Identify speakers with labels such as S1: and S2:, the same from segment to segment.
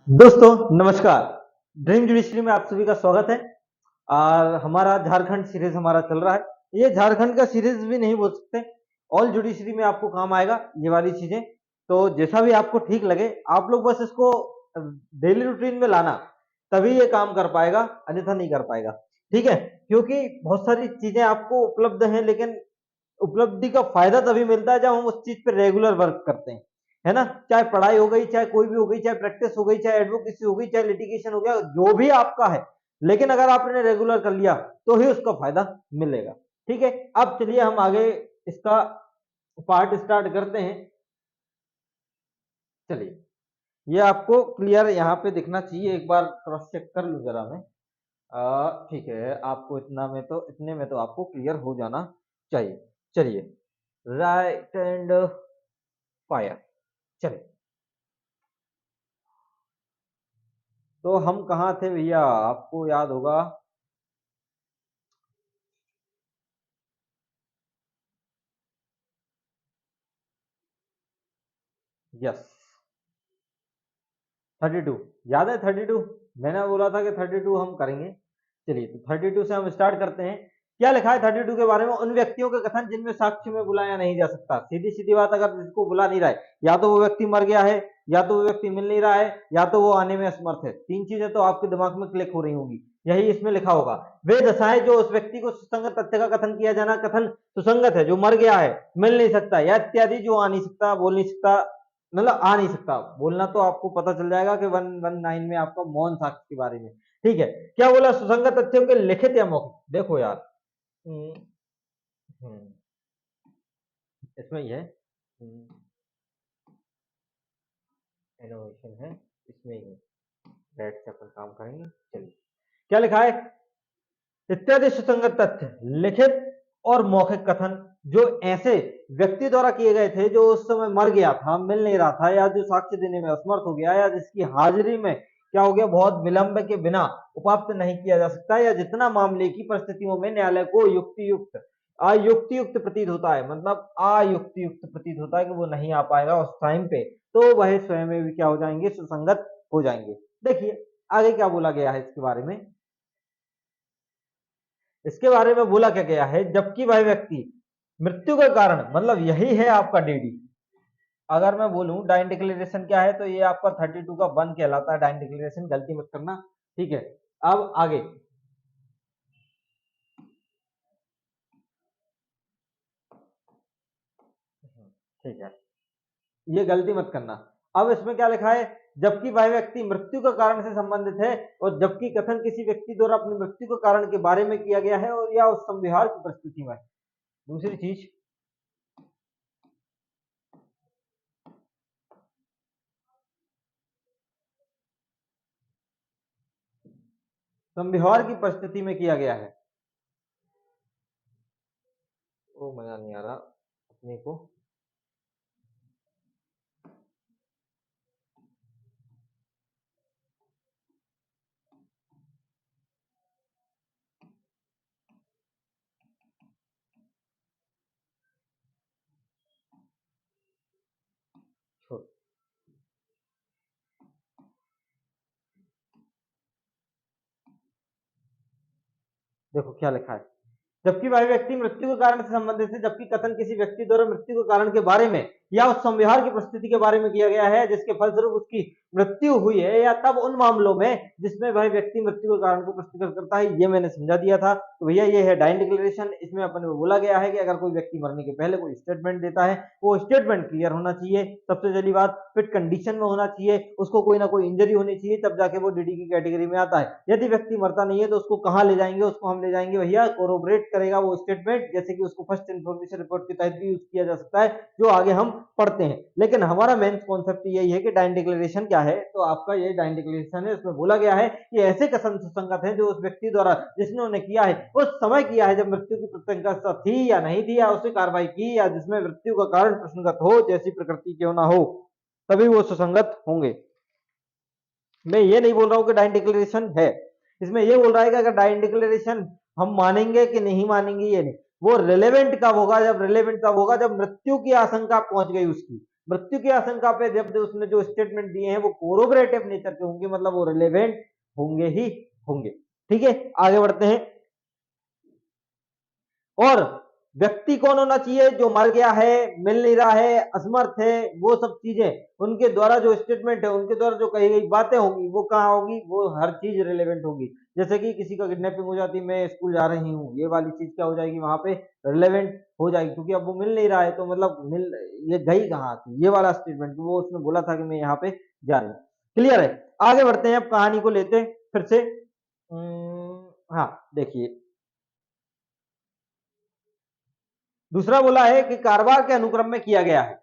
S1: दोस्तों नमस्कार। Dream judiciary में आप सभी का स्वागत है। और हमारा झारखंड सीरीज हमारा चल रहा है। ये झारखंड का सीरीज भी नहीं बोल सकते, ऑल जुडिशरी में आपको काम आएगा ये वाली चीजें। तो जैसा भी आपको ठीक लगे आप लोग बस इसको डेली रूटीन में लाना, तभी ये काम कर पाएगा, अन्यथा नहीं कर पाएगा। ठीक है, क्योंकि बहुत सारी चीजें आपको उपलब्ध हैं, लेकिन उपलब्धि का फायदा तभी मिलता है जब हम उस चीज पे रेगुलर वर्क करते हैं, है ना। चाहे पढ़ाई हो गई, चाहे कोई भी हो गई, चाहे प्रैक्टिस हो गई, चाहे एडवोकेसी हो गई, चाहे लिटिगेशन हो गया, जो भी आपका है, लेकिन अगर आपने रेगुलर कर लिया तो ही उसका फायदा मिलेगा। ठीक है, अब चलिए हम आगे इसका पार्ट स्टार्ट करते हैं। चलिए, ये आपको क्लियर यहाँ पे दिखना चाहिए, एक बार क्रॉस चेक कर लूं जरा मैं। ठीक है, आपको इतने में तो आपको क्लियर हो जाना चाहिए। चलिए, राइट एंड फायर। चलिए, तो हम कहाँ थे भैया, आपको याद होगा। यस, 32 याद है। 32 मैंने बोला था कि 32 हम करेंगे। चलिए, तो 32 से हम स्टार्ट करते हैं। क्या लिखा है 32 के बारे में? उन व्यक्तियों के कथन जिनमें साक्ष्य में बुलाया नहीं जा सकता। सीधी सीधी बात, अगर जिसको बुला नहीं रहा है, या तो वो व्यक्ति मर गया है, या तो वो व्यक्ति मिल नहीं रहा है, या तो वो आने में असमर्थ है। तीन चीजें तो आपके दिमाग में क्लिक हो रही होंगी, यही इसमें लिखा होगा। वे दशाएं जो उस व्यक्ति को सुसंगत तथ्य का कथन किया जाना, कथन सुसंगत है, जो मर गया है, मिल नहीं सकता, या इत्यादि, जो आ नहीं सकता, बोल नहीं सकता, मतलब आ नहीं सकता। बोलना तो आपको पता चल जाएगा कि 119 में आपका मौन साक्ष्य के बारे में। ठीक है, क्या बोला? सुसंगत तथ्यों के लिखित या मौखिक। देखो यार, हम्म, हम्म, इसमें ही है। इनोवेशन है, इसमें ही है। बैठ के अपन काम करेंगे। चलिए, क्या लिखा है? इत्यादि सुसंगत तथ्य, लिखित और मौखिक कथन जो ऐसे व्यक्ति द्वारा किए गए थे जो उस समय मर गया था, मिल नहीं रहा था, या जो साक्ष्य देने में असमर्थ हो गया, या जिसकी हाजिरी में क्या हो गया, बहुत विलंब के बिना उपाप्त नहीं किया जा सकता, या जितना मामले की परिस्थितियों में न्यायालय को युक्तियुक्त अयुक्तियुक्त प्रतीत होता है, मतलब अयुक्तियुक्त प्रतीत होता है कि वो नहीं आ पाएगा उस टाइम पे, तो वह स्वयं में भी क्या हो जाएंगे, सुसंगत हो जाएंगे। देखिए आगे क्या बोला गया है इसके बारे में। इसके बारे में बोला क्या गया है? जबकि वह व्यक्ति मृत्यु का कारण, मतलब यही है आपका डीडी। अगर मैं बोलूं डाइन डिक्लेरेशन क्या है, तो ये आपका 32 का वन कहलाता है, डाइन डिक्लेरेशन, गलती मत करना। ठीक है, अब आगे। ठीक है, ये गलती मत करना। अब इसमें क्या लिखा है? जबकि वह व्यक्ति मृत्यु का कारण से संबंधित है, और जबकि कथन किसी व्यक्ति द्वारा अपनी मृत्यु के कारण के बारे में किया गया है, और या उस संविहार की परिस्थिति में। दूसरी चीज, संविहार की परिस्थिति में किया गया है। वो मजा नहीं आ रहा अपने को। छोड़, देखो क्या लिखा है। जबकि वह व्यक्ति मृत्यु के कारण से संबंधित है, जबकि कथन किसी व्यक्ति द्वारा मृत्यु के कारण के बारे में या उस संविहार की परिस्थिति के बारे में किया गया है, जिसके फलस्वरूप उसकी मृत्यु हुई है, या तब उन मामलों में जिसमें वह व्यक्ति मृत्यु के कारण को प्रस्तुत करता है। ये मैंने समझा दिया था। तो भैया ये है डाइन डिक्लेरेशन। इसमें अपन को बोला गया है कि अगर कोई व्यक्ति मरने के पहले कोई स्टेटमेंट देता है, वो स्टेटमेंट क्लियर होना चाहिए, सबसे पहली बात, फिट कंडीशन में होना चाहिए, उसको कोई ना कोई इंजरी होनी चाहिए, तब जाके वो डीडी की कैटेगरी में आता है। यदि व्यक्ति मरता नहीं है तो उसको कहाँ ले जाएंगे? उसको हम ले जाएंगे भैया, कोरोबरेट करेगा वो स्टेटमेंट, जैसे कि उसको फर्स्ट इन्फॉर्मेशन रिपोर्ट के तहत भी यूज किया जा सकता है, जो आगे हम पढ़ते हैं। लेकिन हमारा मेन कॉन्सेप्ट यही है कि डाइन डिक्लेरेशन क्या है। तो आपका ये डाइन डिक्लेरेशन है, इसमें बोला गया है कि ऐसे कथन सुसंगत है जो उस व्यक्ति द्वारा जिसने उन्हें किया है उस समय किया है जब मृत्यु की प्रत्यंका थी या नहीं थी, या उसने कार्रवाई की, या जिसमें मृत्यु का कारण प्रसंगत हो, जैसी प्रकृति क्यों ना हो, तभी वो सुसंगत होंगे। मैं ये नहीं बोल रहा हूं कि डाइन डिक्लेरेशन है, इसमें ये बोल रहा है कि अगर डाइन डिक्लेरेशन हम मानेंगे कि नहीं मानेंगे, ये नहीं, वो रिलेवेंट कब होगा? जब रिलेवेंट कब होगा? जब मृत्यु की आशंका पहुंच गई उसकी, मृत्यु की आशंका पे जब उसने जो स्टेटमेंट दिए हैं वो कोरोबरेटिव नेचर के होंगे, मतलब वो रिलेवेंट होंगे ही होंगे। ठीक है, आगे बढ़ते हैं। और व्यक्ति कौन होना चाहिए? जो मर गया है, मिल नहीं रहा है, असमर्थ है, वो सब चीजें उनके द्वारा जो स्टेटमेंट है, उनके द्वारा जो कही गई बातें होंगी, वो कहाँ होगी? वो हर चीज रिलेवेंट होगी। जैसे कि किसी का किडनैपिंग हो जाती, मैं स्कूल जा रही हूँ, ये वाली चीज क्या हो जाएगी? वहां पे रिलेवेंट हो जाएगी, क्योंकि अब वो मिल नहीं रहा है, तो मतलब मिल ये गई कहाँ थी? ये वाला स्टेटमेंट, वो उसने बोला था कि मैं यहाँ पे जा रही हूँ। क्लियर है? आगे बढ़ते हैं, अब कहानी को लेते हैं फिर से। हाँ, देखिए, दूसरा बोला है कि कारोबार के अनुक्रम में किया गया है।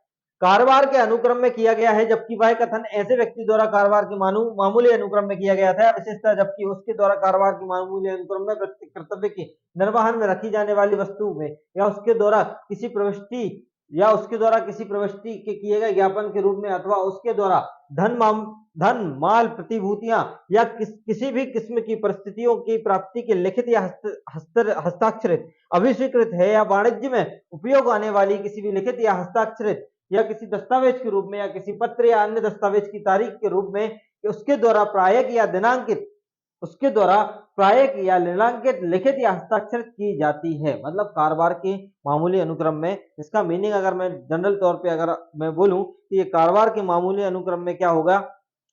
S1: कारोबार के अनुक्रम में किया गया है, जबकि वह कथन ऐसे व्यक्ति द्वारा कारोबार के मामूली अनुक्रम में किया गया था, विशेषतः जबकि उसके द्वारा कारोबार के मामूली अनुक्रम में प्रत्येक कर्तव्य के निर्वहन में रखी जाने वाली वस्तु में या उसके द्वारा किसी प्रविष्टि के किए गए ज्ञापन के रूप में अथवा उसके द्वारा धन माल प्रतिभूतियां या किसी भी किस्म की परिस्थितियों की प्राप्ति के लिखित या हस्ताक्षरित अभिस्वीकृत है, या वाणिज्य में उपयोग आने वाली किसी भी लिखित या हस्ताक्षरित या किसी दस्तावेज के रूप में या किसी पत्र या अन्य दस्तावेज की तारीख के रूप में कि उसके द्वारा प्रायक या दिनांकित लिखित या हस्ताक्षरित की जाती है। मतलब कारोबार के मामूली अनुक्रम में, इसका मीनिंग अगर मैं जनरल तौर पे अगर मैं बोलूं कि ये कारोबार के मामूली अनुक्रम में क्या होगा?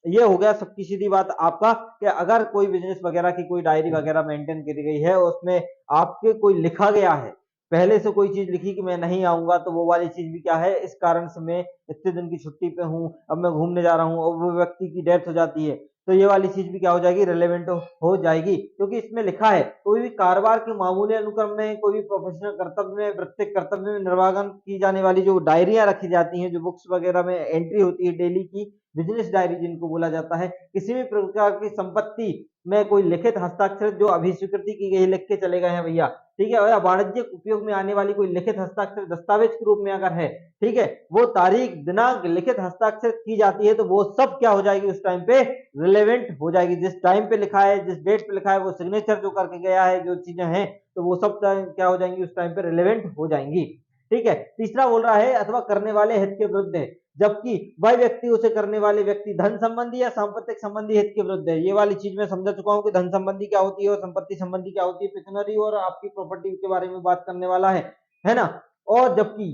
S1: ये हो गया सबकी सीधी बात आपका कि अगर कोई बिजनेस वगैरह की कोई डायरी वगैरह मेंटेन करी गई है, उसमें आपके कोई लिखा गया है, पहले से कोई चीज लिखी कि मैं नहीं आऊंगा, तो वो वाली चीज भी क्या है? इस कारण से मैं इतने दिन की छुट्टी पे हूँ, अब मैं घूमने जा रहा हूँ, और वो व्यक्ति की डेथ हो जाती है, तो ये वाली चीज भी क्या हो जाएगी? रिलेवेंट हो जाएगी, क्योंकि इसमें लिखा है। कोई भी कारोबार के मामूली अनुक्रम में, कोई भी प्रोफेशनल कर्तव्य में, प्रत्येक कर्तव्य में निर्वाहन की जाने वाली जो डायरियां रखी जाती हैं, जो बुक्स वगैरह में एंट्री होती है डेली की, बिजनेस डायरी जिनको बोला जाता है, किसी भी प्रकार की संपत्ति में कोई लिखित हस्ताक्षर जो अभी स्वीकृति की गई, लिख के चले गए हैं भैया, ठीक है, या वाणिज्यिक उपयोग में आने वाली कोई लिखित हस्ताक्षर दस्तावेज के रूप में अगर है, ठीक है, वो तारीख दिनांक लिखित हस्ताक्षर की जाती है, तो वो सब क्या हो जाएगी? उस टाइम पे रिलेवेंट हो जाएगी। जिस टाइम पे लिखा है, जिस डेट पे लिखा है, वो सिग्नेचर जो करके गया है, जो चीजें हैं, तो वो सब क्या हो जाएंगी? उस टाइम पे रिलेवेंट हो जाएंगी। ठीक है, तीसरा बोल रहा है अथवा करने वाले हित के विरुद्ध है, जबकि वह व्यक्ति, उसे करने वाले व्यक्ति धन संबंधी या सांपत्तिक संबंधी हित के विरुद्ध है। ये वाली चीज मैं समझा चुका हूं कि धन संबंधी क्या होती है और संपत्ति संबंधी क्या होती है, पिछनरी और आपकी प्रॉपर्टी के बारे में बात करने वाला है ना। और जबकि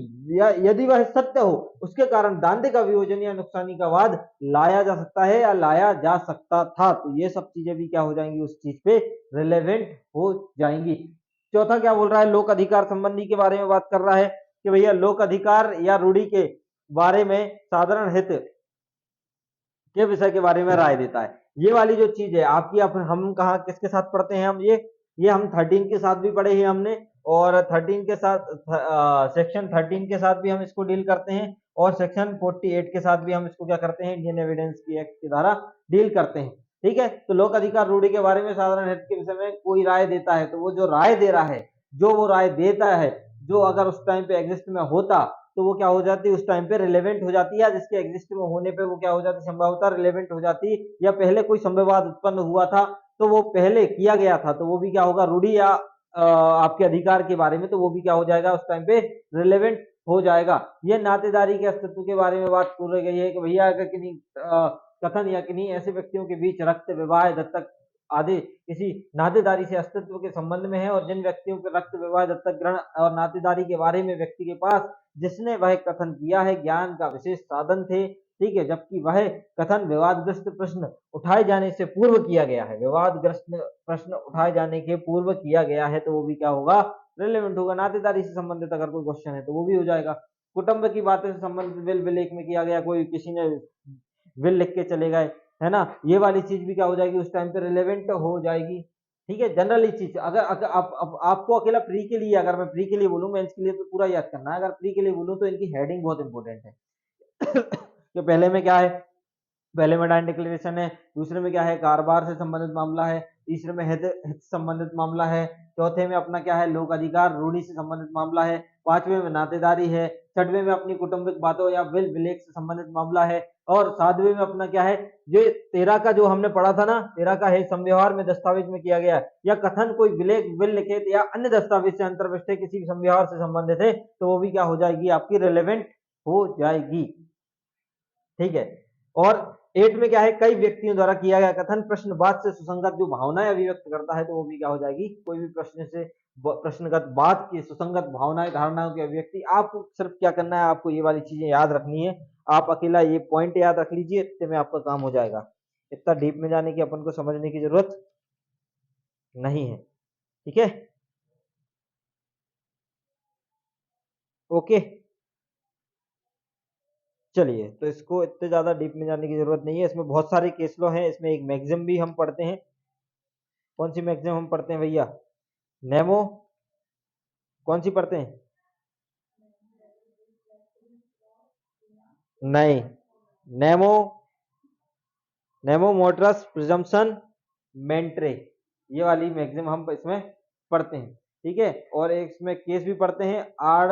S1: यदि वह सत्य हो, उसके कारण दांडिक अभियोजन या नुकसानी का वाद लाया जा सकता है या लाया जा सकता था, तो ये सब चीजें भी क्या हो जाएंगी? उस चीज पे रिलेवेंट हो जाएंगी। चौथा क्या बोल रहा है? लोक अधिकार संबंधी के बारे में बात कर रहा है कि भैया लोक अधिकार या रूढ़ी के बारे में साधारण हित के विषय के बारे में राय देता है। ये वाली जो चीज है आपकी, हम कहा किसके साथ पढ़ते हैं? हम ये हम 13 के साथ भी पढ़े हैं हमने, और 13 के साथ सेक्शन 13 के साथ भी हम इसको डील करते हैं, और सेक्शन 48 के साथ भी हम इसको क्या करते हैं? इंडियन एविडेंस की एक्ट के द्वारा डील करते हैं। ठीक है, तो लोक अधिकार रूढ़ी के बारे में साधारण हित के विषय में कोई राय देता है, तो वो जो राय दे रहा है, जो वो राय देता है, जो अगर उस टाइम पे एग्जिस्ट में होता, तो वो क्या हो जाती? उस टाइम पे रिलेवेंट हो जाती है, जिसके एग्जिस्ट में होने पे वो क्या हो जाती? संभवतः रिलेवेंट हो जाती, या पहले कोई संवाद उत्पन्न हुआ था, तो वो पहले किया गया था, तो वो भी क्या होगा? रूढ़ी या आपके अधिकार के बारे में, तो वो भी क्या हो जाएगा? उस टाइम पे रिलेवेंट हो जाएगा। ये नातेदारी के अस्तित्व के बारे में बात कर गई है कि भैया अगर किन्हीं कथन या किन्हीं ऐसे व्यक्तियों के बीच रक्त, विवाह, दत्तक आदि किसी नातेदारी से अस्तित्व के संबंध में है, और जिन व्यक्तियों के रक्त, विवाह, दत्तक ग्रहण और नातेदारी के बारे में व्यक्ति के पास जिसने वह कथन किया है ज्ञान का विशेष साधन थे, ठीक है, जबकि वह कथन विवादग्रस्त प्रश्न उठाए जाने से पूर्व किया गया है, विवादग्रस्त प्रश्न उठाए जाने के पूर्व किया गया है, तो वो भी क्या होगा? रिलेवेंट होगा। नातेदारी से संबंधित अगर कोई क्वेश्चन है तो वो भी हो जाएगा। कुटुंब की बातें से संबंधित विल विलेख में किया गया, कोई किसी ने विल लिख के चले गए, है ना, ये वाली चीज भी क्या हो जाएगी? उस टाइम पे रिलेवेंट हो जाएगी। ठीक है, जनरली चीज अगर आपको अकेला प्री के लिए, अगर मैं प्री के लिए बोलूं, मेंस के लिए तो पूरा याद करना है, अगर प्री के लिए बोलूं तो इनकी हेडिंग बहुत इंपॉर्टेंट है। कि पहले में क्या है? पहले में डाइन डिक्लेरेशन है, दूसरे में क्या है? कारोबार से संबंधित मामला है, तीसरे में हित संबंधित मामला है, चौथे में अपना क्या है? लोक अधिकार रूढ़ी से संबंधित मामला है, पांचवें में नातेदारी है, छठवें में अपनी कौटुंबिक बातों या विल विलेख से संबंधित मामला है, और सातवें में अपना क्या है? जो 13 का जो हमने पढ़ा था ना, 13 का है संव्यवहार में दस्तावेज में किया गया है, या कथन कोई विलेख, विल लिखित या अन्य दस्तावेज से अंतर्विष्ट किसी भी संव्यवहार से संबंधित है, तो वो भी क्या हो जाएगी? आपकी रिलेवेंट हो जाएगी। ठीक है। और 8 में क्या है, कई व्यक्तियों द्वारा किया गया कथन प्रश्नवाद से सुसंगत जो भावनाएं अभिव्यक्त करता है, तो वो भी क्या हो जाएगी, कोई भी प्रश्न से प्रश्नगत बात की सुसंगत भावनाएं धारणाओं की अभिव्यक्ति। आपको सिर्फ क्या करना है, आपको ये वाली चीजें याद रखनी है। आप अकेला ये पॉइंट याद रख लीजिए, इतने में आपका काम हो जाएगा। इतना डीप में जाने की अपन को समझने की जरूरत नहीं है। ठीक है, ओके। चलिए, तो इसको इतने ज्यादा डीप में जाने की जरूरत नहीं है। इसमें बहुत सारे केस लॉ हैं। इसमें एक मैक्सिम भी हम पढ़ते हैं। कौन सी मैक्सिम हम पढ़ते हैं भैया? नेमो। कौन सी पढ़ते हैं? नहीं, नेमो, नेमो मोटरस प्रिजम्पशन मेंट्रे, ये वाली मैक्सिम हम इसमें पढ़ते हैं। ठीक है, और एक इसमें केस भी पढ़ते हैं। आर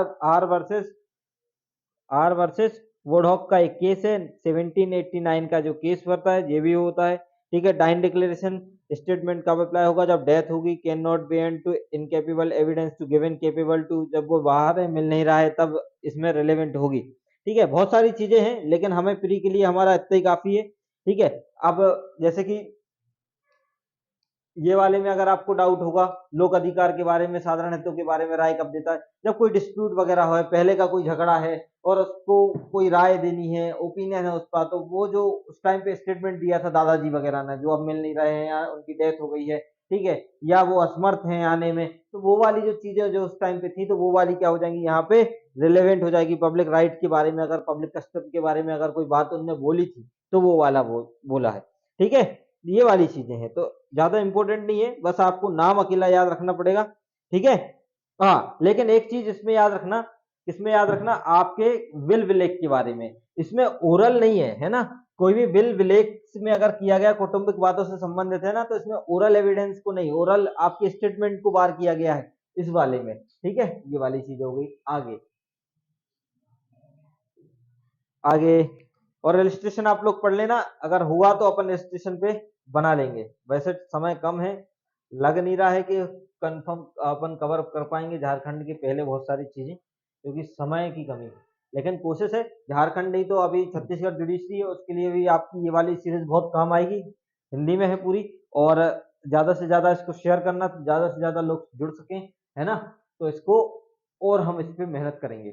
S1: आर वर्सेस वुडहॉक का एक केस है, 1789 का जो केस पड़ता है, ये भी होता है। ठीक है, डाइन डिक्लेरेशन स्टेटमेंट कब अप्लाई होगा? जब डेथ होगी। Can not be and to incapable evidence to given capable to, जब वो बाहर है, मिल नहीं रहा है, तब इसमें रिलेवेंट होगी। ठीक है, बहुत सारी चीजें हैं, लेकिन हमें प्री के लिए हमारा इतना ही काफी है। ठीक है, अब जैसे कि ये वाले में अगर आपको डाउट होगा, लोक अधिकार के बारे में, साधारण हितों के बारे में राय कब देता है? जब कोई डिस्प्यूट वगैरह हो, पहले का कोई झगड़ा है और उसको कोई राय देनी है, ओपिनियन है उस पर, तो वो जो उस टाइम पे स्टेटमेंट दिया था दादाजी वगैरह ने, जो अब मिल नहीं रहे हैं या उनकी डेथ हो गई है, ठीक है, या वो असमर्थ हैं आने में, तो वो वाली जो चीजें जो उस टाइम पे थी, तो वो वाली क्या हो जाएंगी, यहाँ पे रिलेवेंट हो जाएगी। पब्लिक राइट के बारे में, अगर पब्लिक कस्टम के बारे में अगर कोई बात उनने बोली थी, तो वो वाला बोला है। ठीक है, ये वाली चीजें हैं, तो ज्यादा इंपॉर्टेंट नहीं है, बस आपको नाम अकेला याद रखना पड़ेगा। ठीक है, हाँ, लेकिन एक चीज इसमें याद रखना, इसमें याद रखना आपके विल विलेख के बारे में। इसमें ओरल नहीं है ना, कोई भी विल विलेख में अगर किया गया कौटुंबिक बातों से संबंधित है ना, तो इसमें ओरल एविडेंस को नहीं, ओरल आपके स्टेटमेंट को बार किया गया है इस वाले में। ठीक है, ये वाली चीज हो गई। आगे आगे और रजिस्ट्रेशन आप लोग पढ़ लेना, अगर हुआ तो अपन रजिस्ट्रेशन पे बना लेंगे। वैसे समय कम है, लग नहीं रहा है कि कंफर्म अपन कवर कर पाएंगे झारखंड की पहले बहुत सारी चीजें, क्योंकि समय की कमी है। लेकिन कोशिश है, झारखंड नहीं तो अभी छत्तीसगढ़ जुडिशरी है, उसके लिए भी आपकी ये वाली सीरीज बहुत काम आएगी। हिंदी में है पूरी, और ज्यादा से ज्यादा इसको शेयर करना, तो ज्यादा से ज्यादा लोग जुड़ सकें, है ना, तो इसको और हम इस पर मेहनत करेंगे।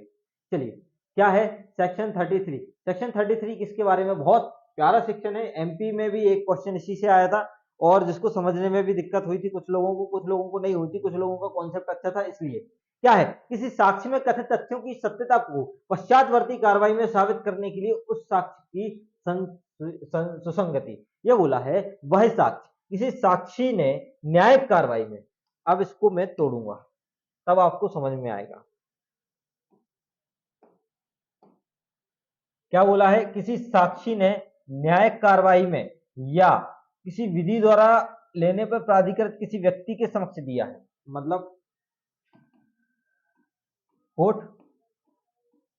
S1: चलिए, क्या है सेक्शन 33? सेक्शन 33 किसके बारे में? बहुत प्यारा सेक्शन है, एमपी में भी एक क्वेश्चन इसी से आया था, और जिसको समझने में भी दिक्कत हुई थी कुछ लोगों को, कुछ लोगों को नहीं हुई थी, कुछ लोगों का कॉन्सेप्ट अच्छा था। इसलिए क्या है, किसी साक्ष्य में कथित तथ्यों की सत्यता को पश्चातवर्ती कार्रवाई में साबित करने के लिए उस साक्ष्य की सुसंगति, यह बोला है वह साक्ष्य किसी साक्षी ने न्यायिक कार्रवाई में, अब इसको मैं तोड़ूंगा तब आपको समझ में आएगा। क्या बोला है? किसी साक्षी ने न्यायिक कार्रवाई में या किसी विधि द्वारा लेने पर प्राधिकृत किसी व्यक्ति के समक्ष दिया है, मतलब कोर्ट,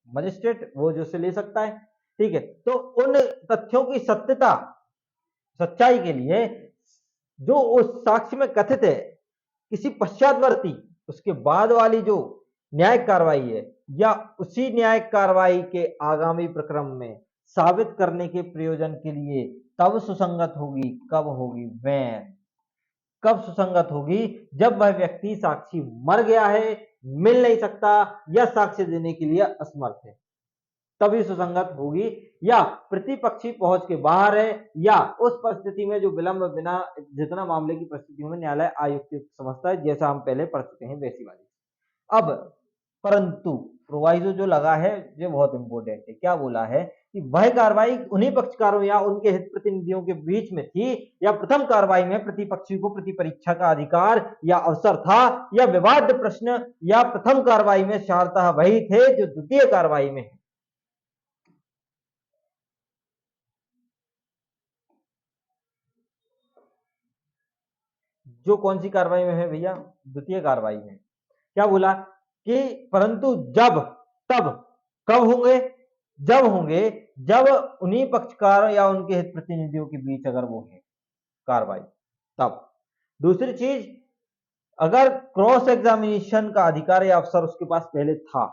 S1: मजिस्ट्रेट, वो जो से ले सकता है। ठीक है, तो उन तथ्यों की सत्यता, सच्चाई के लिए जो उस साक्ष्य में कथित है, किसी पश्चातवर्ती, उसके बाद वाली जो न्यायिक कार्रवाई है, या उसी न्यायिक कार्रवाई के आगामी प्रक्रम में साबित करने के प्रयोजन के लिए तब सुसंगत होगी। कब होगी? वैन, कब सुसंगत होगी? जब वह व्यक्ति साक्षी मर गया है, मिल नहीं सकता, या साक्ष्य देने के लिए असमर्थ है, तभी सुसंगत होगी। या प्रतिपक्षी पहुंच के बाहर है, या उस परिस्थिति में जो विलंब बिना, जितना मामले की परिस्थितियों में न्यायालय आयुक्त समझता है, जैसा हम पहले पढ़ चुके हैं वैसी वाली। अब परंतु प्रोवाइजो जो लगा है, ये बहुत इंपॉर्टेंट है। क्या बोला है कि वह कार्रवाई उन्हीं पक्षकारों या उनके हित प्रतिनिधियों के बीच में थी, या प्रथम कार्रवाई में प्रतिपक्षी को प्रतिपरीक्षा का अधिकार या अवसर था, या विवाद प्रश्न, या प्रथम कार्रवाई में सारतः वही थे जो द्वितीय कार्रवाई में है। जो कौन सी कार्रवाई में है भैया? द्वितीय कार्रवाई में। क्या बोला कि परंतु जब, तब, कब होंगे? जब होंगे जब उन्हीं पक्षकार या उनके हित प्रतिनिधियों के बीच अगर वो है कार्रवाई, तब। दूसरी चीज, अगर क्रॉस एग्जामिनेशन का अधिकार या अवसर उसके पास पहले था।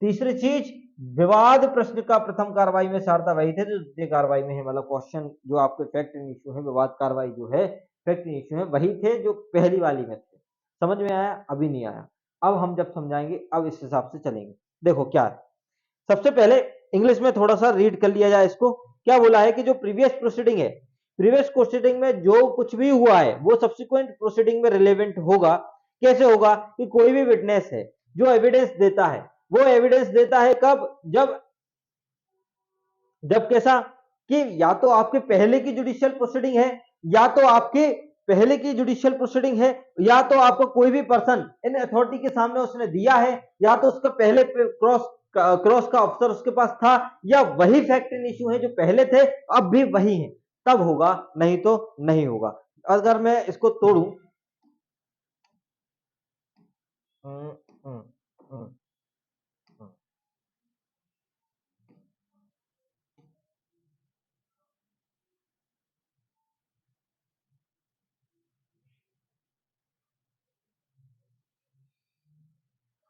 S1: तीसरी चीज, विवाद प्रश्न का प्रथम कार्रवाई में सारता वही थे जो द्वितीय कार्रवाई में है, मतलब क्वेश्चन जो आपके फैक्ट एंड इश्यू है, विवाद कार्रवाई जो है फैक्ट एंड इश्यू है, वही थे जो पहली वाली में थे। समझ में आया? अभी नहीं आया। अब हम जब समझाएंगे अब इस हिसाब से चलेंगे। देखो क्या है, सबसे पहले इंग्लिश में थोड़ा सा रीड कर लिया जाए इसको। क्या बोला है कि जो प्रीवियस प्रोसीडिंग है, प्रीवियस प्रोसीडिंग में जो कुछ भी हुआ है वो सब्सिक्वेंट प्रोसीडिंग में रिलेवेंट होगा। कैसे होगा? कि कोई भी विटनेस है जो एविडेंस देता है, वो एविडेंस देता है कब? जब जब कैसा? कि या तो आपके पहले की जुडिशियल प्रोसीडिंग है, या तो आपके पहले की जुडिशियल प्रोसीडिंग है, या तो आपको कोई भी पर्सन इन अथॉरिटी के सामने उसने दिया है, या तो उसका पहले क्रॉस का अफसर उसके पास था, या वही फैक्ट इन इश्यू है जो पहले थे अब भी वही है, तब होगा, नहीं तो नहीं होगा। अगर मैं इसको तोड़ू, हम्म, हम्म, हम्म, हम्म,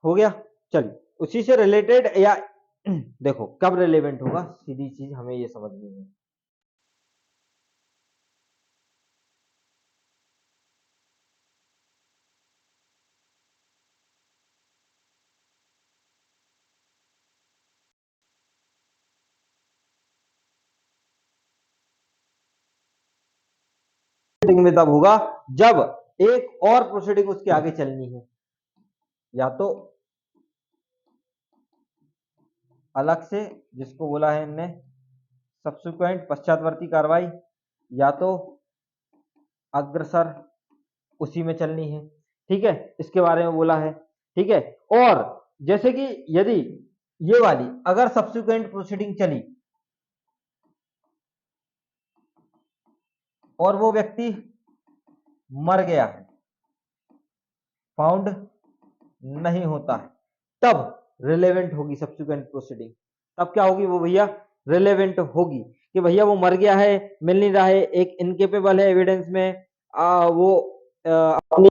S1: हो गया। चलिए उसी से रिलेटेड या देखो कब रिलेवेंट होगा, सीधी चीज हमें ये समझनी है। प्रोसीडिंग में तब होगा जब एक और प्रोसीडिंग उसके आगे चलनी है, या तो अलग से, जिसको बोला है हमने सब्सिक्वेंट पश्चातवर्ती कार्रवाई, या तो अग्रसर उसी में चलनी है। ठीक है, इसके बारे में बोला है। ठीक है, और जैसे कि यदि ये वाली अगर सब्सिक्वेंट प्रोसीडिंग चली और वो व्यक्ति मर गया है, फाउंड नहीं होता है, तब रिलेवेंट होगी सब्सिक्वेंट प्रोसीडिंग। तब क्या होगी वो भैया? रिलेवेंट होगी कि भैया वो मर गया है, मिल नहीं रहा है, एक इनकेपेबल है एविडेंस में, वो अपनी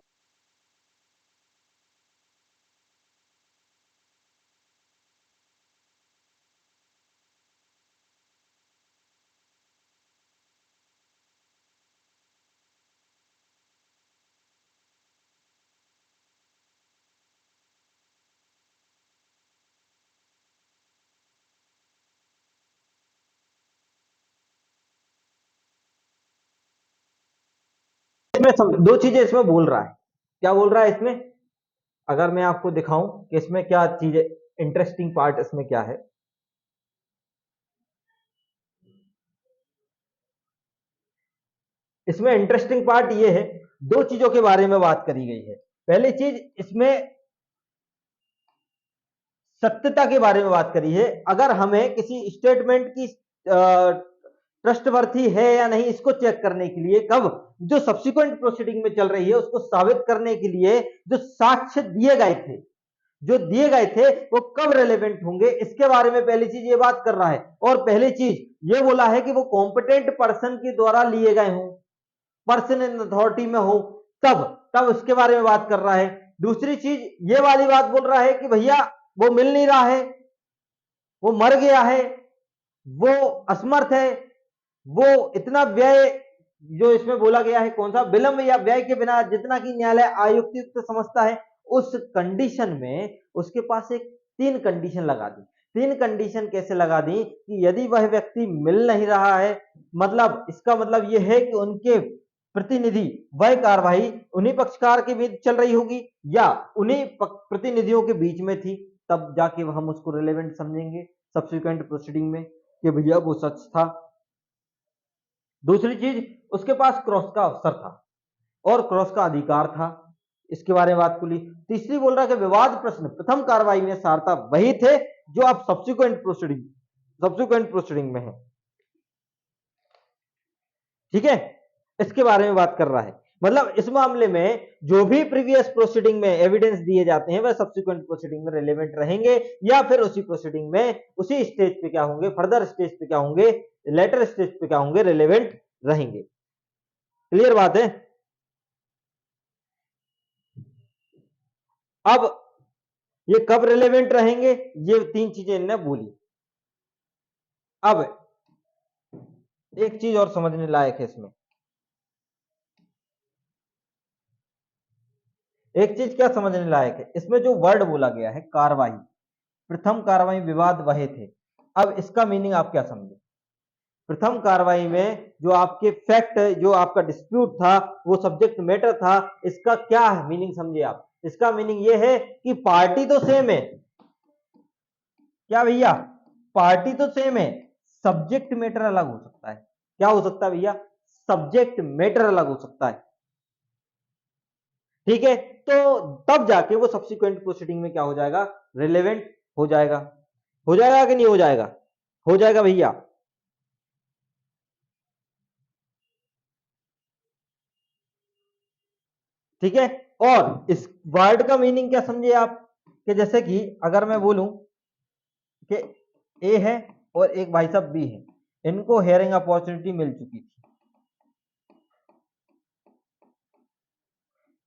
S1: इसमें दो चीजें इसमें बोल रहा है। क्या बोल रहा है इसमें? अगर मैं आपको दिखाऊं कि इसमें क्या चीजें, इंटरेस्टिंग पार्ट इसमें क्या है। इसमें इंटरेस्टिंग पार्ट ये है, दो चीजों के बारे में बात करी गई है। पहली चीज इसमें सत्यता के बारे में बात करी है। अगर हमें किसी स्टेटमेंट की ट्रस्टवर्थी है या नहीं इसको चेक करने के लिए, कब? जो सब्सिक्वेंट प्रोसीडिंग में चल रही है उसको साबित करने के लिए जो साक्ष्य दिए गए थे, जो दिए गए थे वो कब रेलेवेंट होंगे, इसके बारे में पहली चीज ये बात कर रहा है। और पहली चीज ये बोला है कि वो कॉम्पिटेंट पर्सन के द्वारा लिए गए हों, पर्सन इन अथॉरिटी में हो, तब तब उसके बारे में बात कर रहा है। दूसरी चीज ये वाली बात बोल रहा है कि भैया वो मिल नहीं रहा है, वो मर गया है, वो असमर्थ है, वो इतना व्यय, जो इसमें बोला गया है कौन सा, विलंब या व्यय के बिना जितना कि न्यायालय आयुक्त समझता है, उस कंडीशन में उसके पास एक तीन कंडीशन लगा दी। तीन कंडीशन कैसे लगा दी? कि यदि वह व्यक्ति मिल नहीं रहा है, मतलब इसका मतलब यह है कि उनके प्रतिनिधि, वह कार्रवाई उन्हीं पक्षकार के बीच चल रही होगी या उन्हीं प्रतिनिधियों के बीच में थी, तब जाके हम उसको रिलेवेंट समझेंगे सब्सिक्वेंट प्रोसीडिंग में कि भैया वो सच था। दूसरी चीज, उसके पास क्रॉस का अवसर था और क्रॉस का अधिकार था, इसके बारे में बात खुली। तीसरी बोल रहा है कि विवाद प्रश्न प्रथम कार्रवाई में सारता वही थे जो आप सब्सिक्वेंट प्रोसीडिंग में है। ठीक है, इसके बारे में बात कर रहा है। मतलब इस मामले में जो भी प्रीवियस प्रोसीडिंग में एविडेंस दिए जाते हैं वह सब्सिक्वेंट प्रोसीडिंग में रिलेवेंट रहेंगे, या फिर उसी प्रोसीडिंग में उसी स्टेज पे क्या होंगे, फर्दर स्टेज पे क्या होंगे, लेटर स्टेज पे क्या होंगे, रिलेवेंट रहेंगे। क्लियर बात है? अब ये कब रिलेवेंट रहेंगे, ये तीन चीजें इनने बोली। अब एक चीज और समझने लायक है इसमें, एक चीज क्या समझने लायक है इसमें, जो वर्ड बोला गया है कार्रवाई, प्रथम कार्रवाई विवाद वहे थे। अब इसका मीनिंग आप क्या समझे? प्रथम कार्रवाई में जो आपके फैक्ट, जो आपका डिस्प्यूट था, वो सब्जेक्ट मैटर था, इसका क्या मीनिंग समझे आप? इसका मीनिंग ये है कि पार्टी तो सेम है, क्या भैया, पार्टी तो सेम है, सब्जेक्ट मैटर अलग हो सकता है। क्या हो सकता है भैया? सब्जेक्ट मैटर अलग हो सकता है। ठीक है, तो तब जाके वो सब्सिक्वेंट प्रोसीडिंग में क्या हो जाएगा? रिलेवेंट हो जाएगा। हो जाएगा कि नहीं हो जाएगा? हो जाएगा भैया। ठीक है, और इस वर्ड का मीनिंग क्या समझे आप? कि जैसे कि अगर मैं बोलूं कि ए है और एक भाई साहब बी है, इनको हेयरिंग अपॉर्चुनिटी मिल चुकी थी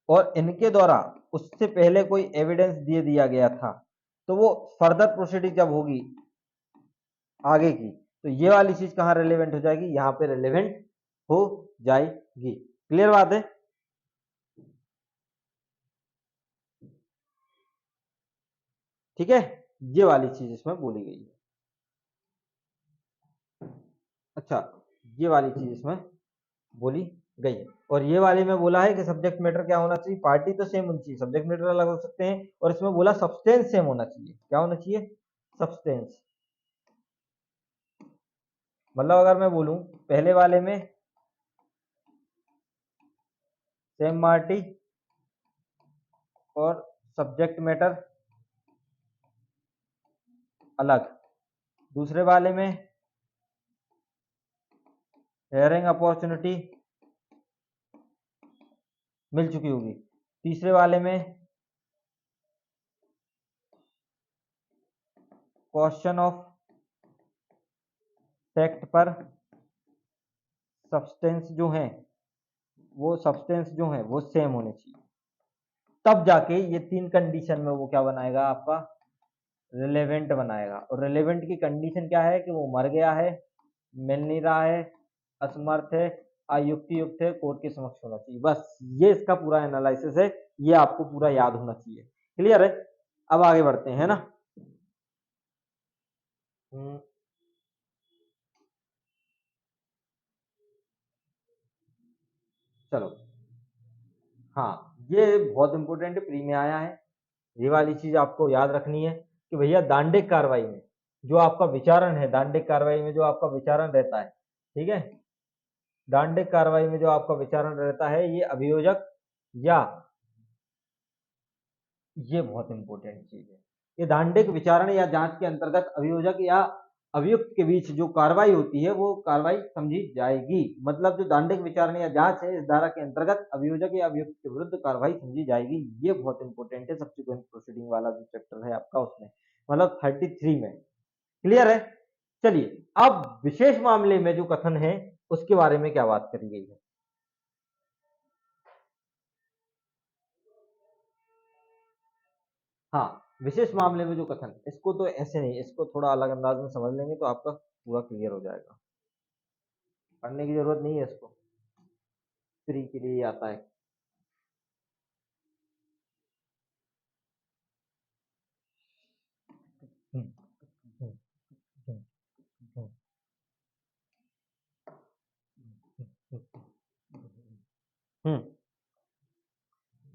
S1: और इनके द्वारा उससे पहले कोई एविडेंस दे दिया गया था, तो वो फर्दर प्रोसीडिंग जब होगी आगे की, तो ये वाली चीज कहां रिलेवेंट हो जाएगी? यहां पे रिलेवेंट हो जाएगी। क्लियर बात है? ठीक है, ये वाली चीज इसमें बोली गई है। अच्छा, ये वाली चीज इसमें बोली गई है। और ये वाले में बोला है कि सब्जेक्ट मैटर क्या होना चाहिए? पार्टी तो सेम होनी चाहिए, सब्जेक्ट मैटर अलग हो सकते हैं, और इसमें बोला सब्सटेंस सेम होना चाहिए। क्या होना चाहिए? सब्सटेंस। मतलब अगर मैं बोलूं पहले वाले में सेम पार्टी और सब्जेक्ट मैटर अलग, दूसरे वाले में हेयरिंग अपॉर्चुनिटी मिल चुकी होगी, तीसरे वाले में क्वेश्चन ऑफ फैक्ट पर सब्सटेंस जो है, वो सब्सटेंस जो है वो सेम होने चाहिए। तब जाके ये तीन कंडीशन में वो क्या बनाएगा? आपका रिलेवेंट बनाएगा। और रिलेवेंट की कंडीशन क्या है? कि वो मर गया है, मिल नहीं रहा है, असमर्थ है, अयुक्ति युक्त है, कोर्ट के समक्ष होना चाहिए। बस ये इसका पूरा एनालिसिस है, ये आपको पूरा याद होना चाहिए। क्लियर है? अब आगे बढ़ते हैं, है ना? हम्म, चलो, हाँ, ये बहुत इंपॉर्टेंट प्री में आया है। ये वाली चीज आपको याद रखनी है कि भैया दांडिक कार्रवाई में जो आपका विचारण है, दांडिक कार्रवाई में जो आपका विचारण रहता है, ठीक है, दांडिक कार्रवाई में जो आपका विचारण रहता है, ये अभियोजक या, ये बहुत इंपॉर्टेंट चीज है, ये दांडिक विचारण या जांच के अंतर्गत अभियोजक या अभियुक्त के बीच जो कार्रवाई होती है वो कार्रवाई समझी जाएगी। मतलब जो दांडिक विचारण या जांच है, इस धारा के अंतर्गत अभियोजक या अभियुक्त के विरुद्ध कार्रवाई समझी जाएगी। ये बहुत इंपॉर्टेंट है सब्सिक्वेंट प्रोसीडिंग वाला जो चैप्टर है आपका उसमें, मतलब 33 में। क्लियर है? चलिए, अब विशेष मामले में जो कथन है उसके बारे में क्या बात करी गई है? हाँ, विशेष मामले में जो कथन, इसको तो ऐसे नहीं, इसको थोड़ा अलग अंदाज में समझ लेंगे तो आपका पूरा क्लियर हो जाएगा। पढ़ने की जरूरत नहीं है इसको, फ्री के लिए आता है। हम्म, हम्म, हम्म, हम्म, हम्म।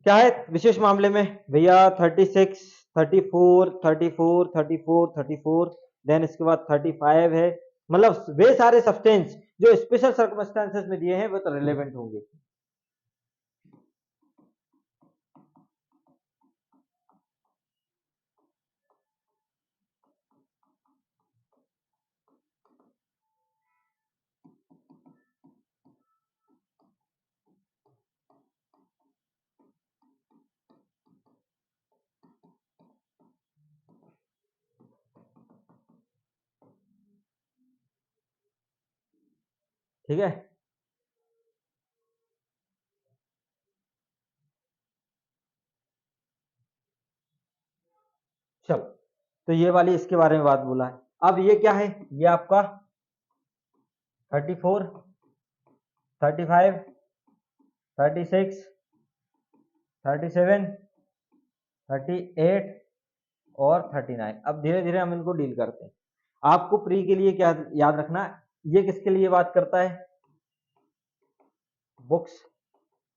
S1: क्या है विशेष मामले में भैया? 36, 34, 34, 34, 34, देन इसके बाद 35 है। मतलब वे सारे सब्सटेंस जो स्पेशल सर्कमस्टांसेस में दिए हैं वो तो रिलेवेंट होंगे। ठीक है, चलो, तो ये वाली इसके बारे में बात बोला है। अब ये क्या है, ये आपका 34, 35, 36, 37, 38 और 39। अब धीरे धीरे हम इनको डील करते हैं। आपको प्री के लिए क्या याद रखना है, ये किसके लिए बात करता है, बुक्स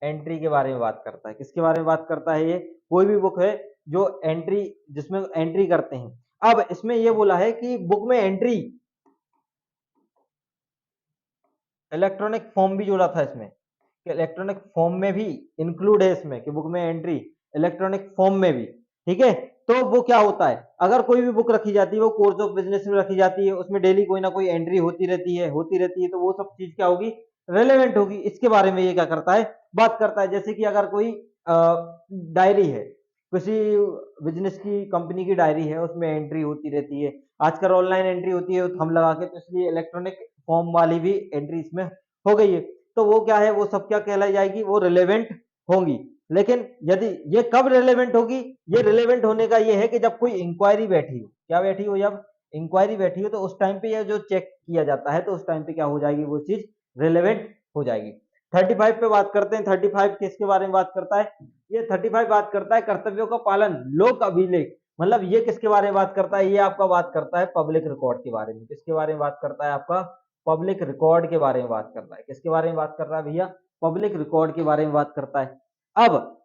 S1: एंट्री के बारे में बात करता है। किसके बारे में बात करता है, ये कोई भी बुक है जो एंट्री, जिसमें एंट्री करते हैं। अब इसमें ये बोला है कि बुक में एंट्री इलेक्ट्रॉनिक फॉर्म भी जोड़ा था इसमें, कि इलेक्ट्रॉनिक फॉर्म में भी इंक्लूड है इसमें, कि बुक में एंट्री इलेक्ट्रॉनिक फॉर्म में भी, ठीक है। तो वो क्या होता है, अगर कोई भी बुक रखी जाती है, वो कोर्स ऑफ बिजनेस में रखी जाती है, उसमें डेली कोई ना कोई एंट्री होती रहती है, तो वो सब चीज क्या होगी, रेलेवेंट होगी। इसके बारे में ये क्या करता है, बात करता है। जैसे कि अगर कोई डायरी है, किसी बिजनेस की कंपनी की डायरी है, उसमें एंट्री होती रहती है, आजकल ऑनलाइन एंट्री होती है थंब लगा के, तो इसलिए इलेक्ट्रॉनिक फॉर्म वाली भी एंट्री इसमें हो गई है। तो वो क्या है, वो सब क्या कहलाई जाएगी, वो रिलेवेंट होंगी। लेकिन यदि ये कब रिलेवेंट होगी, ये रिलेवेंट होने का ये है कि जब कोई इंक्वायरी बैठी हो, क्या बैठी हो, जब इंक्वायरी बैठी हो, तो उस टाइम पे ये जो चेक किया जाता है, तो उस टाइम पे क्या हो जाएगी, वो चीज रिलेवेंट हो जाएगी। 35 पे बात करते हैं। 35 किसके बारे में बात करता है, ये 35 बात करता है कर्तव्यों का पालन, लोक अभिलेख। मतलब ये किसके बारे में बात करता है, ये आपका बात करता है पब्लिक रिकॉर्ड के बारे में। किसके बारे में बात करता है, आपका पब्लिक रिकॉर्ड के बारे में बात करता है। किसके बारे में बात कर रहा है भैया, पब्लिक रिकॉर्ड के बारे में बात करता है। अब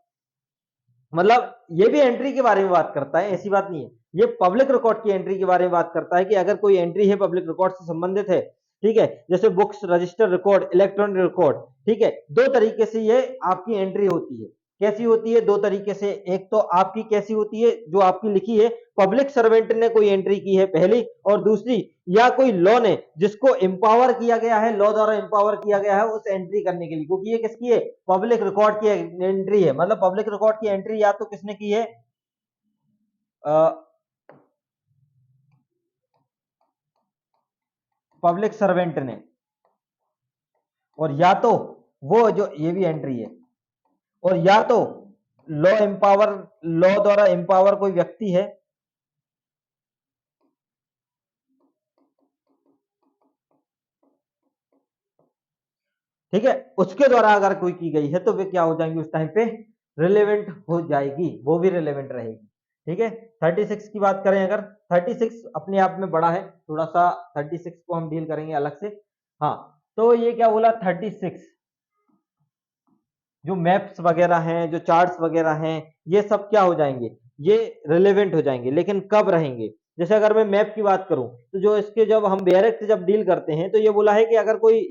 S1: मतलब ये भी एंट्री के बारे में बात करता है, ऐसी बात नहीं है, ये पब्लिक रिकॉर्ड की एंट्री के बारे में बात करता है, कि अगर कोई एंट्री है पब्लिक रिकॉर्ड से संबंधित है, ठीक है, जैसे books, register, record, electronic record, ठीक है, दो तरीके से ये आपकी एंट्री होती है। कैसी होती है, दो तरीके से। एक तो आपकी कैसी होती है, जो आपकी लिखी है, पब्लिक सर्वेंट ने कोई एंट्री की है पहली, और दूसरी, या कोई लॉ ने, जिसको एम्पावर किया गया है, लॉ द्वारा एम्पावर किया गया है उस एंट्री करने के लिए, क्योंकि ये किसकी है, पब्लिक रिकॉर्ड की एंट्री है। मतलब पब्लिक रिकॉर्ड की एंट्री या तो किसने की है, पब्लिक सर्वेंट ने, और या तो वो जो ये भी एंट्री है, और या तो लॉ एम्पावर, लॉ द्वारा एम्पावर कोई व्यक्ति है, ठीक है, उसके द्वारा अगर कोई की गई है, तो वे क्या हो जाएंगी, उस टाइम पे रिलेवेंट हो जाएगी, वो भी रिलेवेंट रहेगी। ठीक है, 36 की बात करें अगर, 36 अपने आप में बड़ा है थोड़ा सा, 36 को हम डील करेंगे अलग से। हाँ, तो ये क्या बोला, 36 जो मैप्स वगैरह हैं, जो चार्ट्स वगैरह हैं, ये सब क्या हो जाएंगे, ये रिलेवेंट हो जाएंगे। लेकिन कब रहेंगे, जैसे अगर मैं मैप की बात करूं, तो जो इसके जब हम डायरेक्ट जब डील करते हैं, तो ये बोला है कि अगर कोई,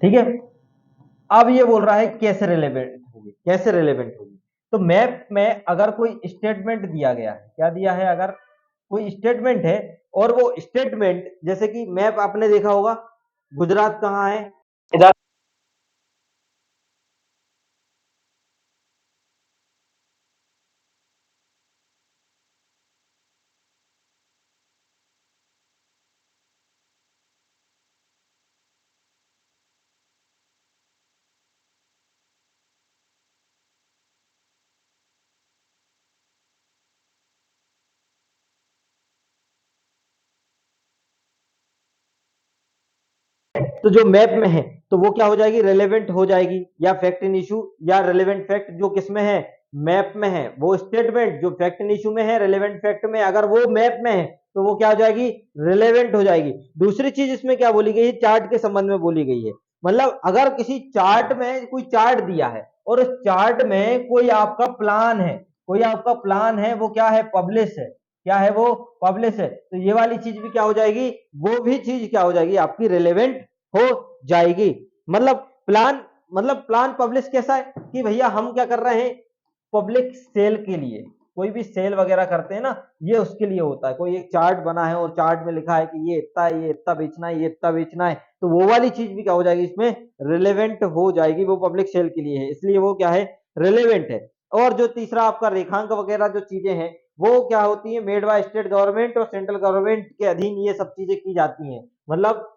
S1: ठीक है, अब ये बोल रहा है कैसे रिलेवेंट होगी, कैसे रिलेवेंट होगी। तो मैप में अगर कोई स्टेटमेंट दिया गया है, क्या दिया है, अगर कोई स्टेटमेंट है, और वो स्टेटमेंट, जैसे कि मैप आपने देखा होगा, गुजरात कहाँ है, इधर, तो जो मैप में है, तो वो क्या हो जाएगी, रेलेवेंट हो जाएगी, या फैक्ट इन इशू, या रेलेवेंट फैक्ट जो किसमें है, मैप में है, वो स्टेटमेंट जो फैक्ट इन इशू में है, रेलेवेंट फैक्ट में, अगर वो मैप में है, तो वो क्या हो जाएगी, रिलेवेंट हो जाएगी। दूसरी चीज इसमें क्या बोली गई है, चार्ट के संबंध में बोली गई है। मतलब अगर किसी चार्ट में कोई चार्ट दिया है, और उस चार्ट में कोई आपका प्लान है, कोई आपका प्लान है, वो क्या है, पब्लिश है, क्या है, वो पब्लिश है, तो ये वाली चीज भी क्या हो जाएगी, वो भी चीज क्या हो जाएगी, आपकी रिलेवेंट हो जाएगी। मतलब प्लान, मतलब प्लान पब्लिश कैसा है, कि भैया हम क्या कर रहे हैं, पब्लिक सेल के लिए कोई भी सेल वगैरह करते हैं ना, ये उसके लिए होता है। कोई एक चार्ट बना है और चार्ट में लिखा है कि ये इतना है, ये इतना बेचना है, ये इतना बेचना है, तो वो वाली चीज भी क्या हो जाएगी, इसमें रिलेवेंट हो जाएगी, वो पब्लिक सेल के लिए है, इसलिए वो क्या है, रिलेवेंट है। और जो तीसरा आपका रेखांक वगैरह जो चीजें हैं, वो क्या होती है, मेड बाय स्टेट गवर्नमेंट और सेंट्रल गवर्नमेंट के अधीन ये सब चीजें की जाती हैं, मतलब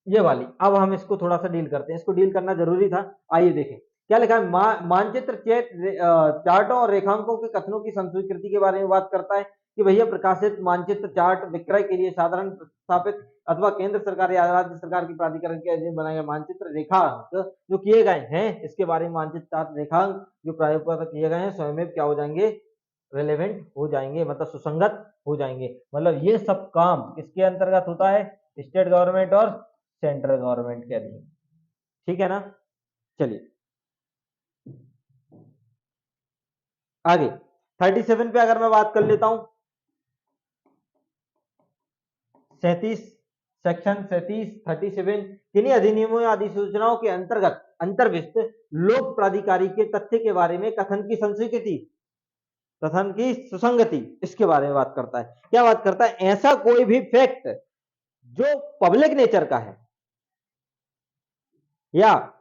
S1: ये वाली। अब हम इसको थोड़ा सा डील करते हैं, इसको डील करना जरूरी था। आइए देखें क्या लिखा है, मानचित्र चार्टों और रेखांकों के कथनों की संस्वीकृति के बारे में बात करता है कि भैया प्रकाशित मानचित्र चार्ट विक्रय के लिए साधारण स्थापित अथवा केंद्र सरकार या राज्य सरकार की प्राधिकरण के अधीन बनाए गए मानचित्र रेखांक जो किए गए हैं, इसके बारे में मानचित्र चार्ट रेखांक जो प्रारूप किए गए हैं स्वयं क्या हो जाएंगे, रिलेवेंट हो जाएंगे, मतलब सुसंगत हो जाएंगे। मतलब ये सब काम किसके अंतर्गत होता है, स्टेट गवर्नमेंट और सेंट्रल गवर्नमेंट के अधीन, ठीक है ना। चलिए आगे 37 पे अगर मैं बात कर लेता हूं, 37 सेक्शन 37 किन्हीं अधिनियमों या अधिसूचनाओं के अंतर्गत अंतर्विष्ट लोक प्राधिकारी के तथ्य के बारे में कथन की संस्वीकृति, कथन की सुसंगति, इसके बारे में बात करता है। क्या बात करता है, ऐसा कोई भी फैक्ट जो पब्लिक नेचर का है या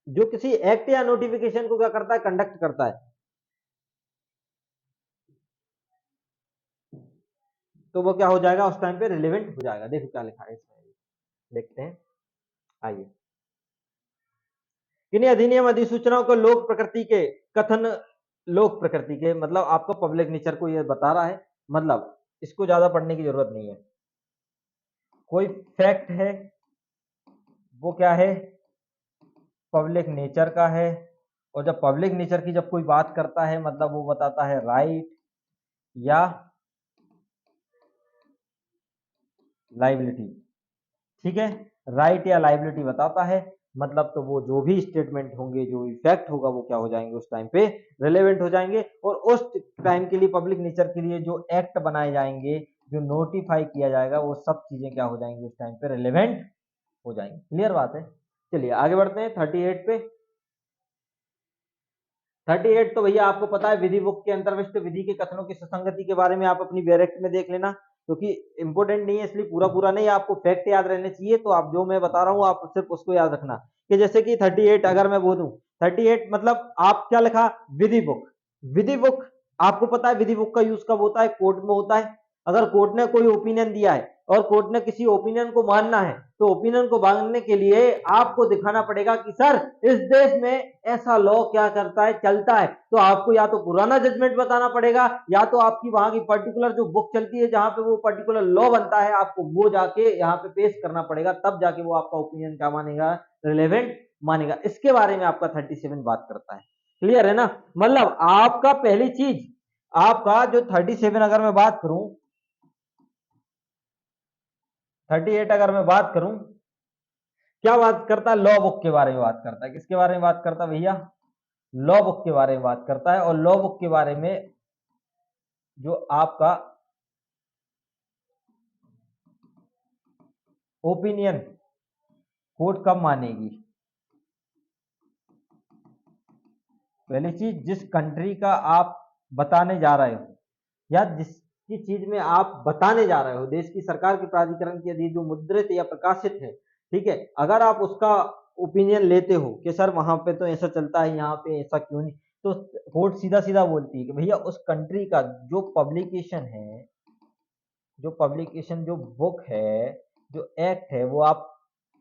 S1: जो किसी एक्ट या नोटिफिकेशन को क्या करता है, कंडक्ट करता है, तो वो क्या हो जाएगा, उस टाइम पे रिलेवेंट हो जाएगा। देखो क्या लिखा है इसमें, देखते हैं। आइए, किन्हीं अधिनियम अधिसूचनाओं को लोक प्रकृति के कथन, लोक प्रकृति के मतलब आपको पब्लिक नेचर को ये बता रहा है, मतलब इसको ज्यादा पढ़ने की जरूरत नहीं है। कोई फैक्ट है वो क्या है, पब्लिक नेचर का है, और जब पब्लिक नेचर की जब कोई बात करता है मतलब वो बताता है राइट या लाइबिलिटी, ठीक है, राइट या लाइबिलिटी बताता है, मतलब तो वो जो भी स्टेटमेंट होंगे, जो इफेक्ट होगा, वो क्या हो जाएंगे, उस टाइम पे रिलेवेंट हो जाएंगे। और उस टाइम के लिए पब्लिक नेचर के लिए जो एक्ट बनाए जाएंगे, जो नोटिफाई किया जाएगा, वो सब चीजें क्या हो जाएंगी, उस टाइम पे रिलेवेंट हो जाएंगे। क्लियर बात है। चलिए आगे बढ़ते हैं 38 पे। 38 तो भैया आपको पता है, विधि बुक के अंतर्विष्ट विधि के कथनों की सुसंगति के बारे में आप अपनी बैरेक्ट में देख लेना, क्योंकि इंपोर्टेंट नहीं है, इसलिए पूरा पूरा नहीं, आपको फैक्ट याद रहने चाहिए। तो आप जो मैं बता रहा हूँ आप सिर्फ उसको याद रखना, कि जैसे कि 38 अगर मैं बोलूं, 38 मतलब आप क्या लिखा, विधि बुक। विधि बुक आपको पता है, विधि बुक का यूज कब होता है, कोर्ट में होता है। अगर कोर्ट ने कोई ओपिनियन दिया है और कोर्ट ने किसी ओपिनियन को मानना है, तो ओपिनियन को मानने के लिए आपको दिखाना पड़ेगा कि सर इस देश में ऐसा लॉ क्या करता है, चलता है। तो आपको या तो पुराना जजमेंट बताना पड़ेगा, या तो आपकी वहां की पर्टिकुलर जो बुक चलती है जहां पे वो पर्टिकुलर लॉ बनता है, आपको वो जाके यहाँ पे पेश करना पड़ेगा, तब जाके वो आपका ओपिनियन क्या मानेगा, रिलेवेंट मानेगा। इसके बारे में आपका 37 बात करता है। क्लियर है ना। मतलब आपका पहली चीज, आपका जो 37 अगर मैं बात करूं, 38 अगर मैं बात करूं, क्या बात करता है, लॉ बुक के बारे में बात करता है। किसके बारे में बात करता है भैया, लॉ बुक के बारे में बात करता है। और लॉ बुक के बारे में जो आपका ओपिनियन कोर्ट कब मानेगी, पहली चीज जिस कंट्री का आप बताने जा रहे हो, या जिसकी चीज में आप बताने जा रहे हो, देश की सरकार के प्राधिकरण के अधीन जो मुद्रित या प्रकाशित है, ठीक है, अगर आप उसका ओपिनियन लेते हो कि सर वहां पे तो ऐसा चलता है, यहाँ पे ऐसा क्यों नहीं, तो कोर्ट सीधा सीधा बोलती है कि भैया उस कंट्री का जो पब्लिकेशन है, जो पब्लिकेशन, जो बुक है, जो एक्ट है, वो आप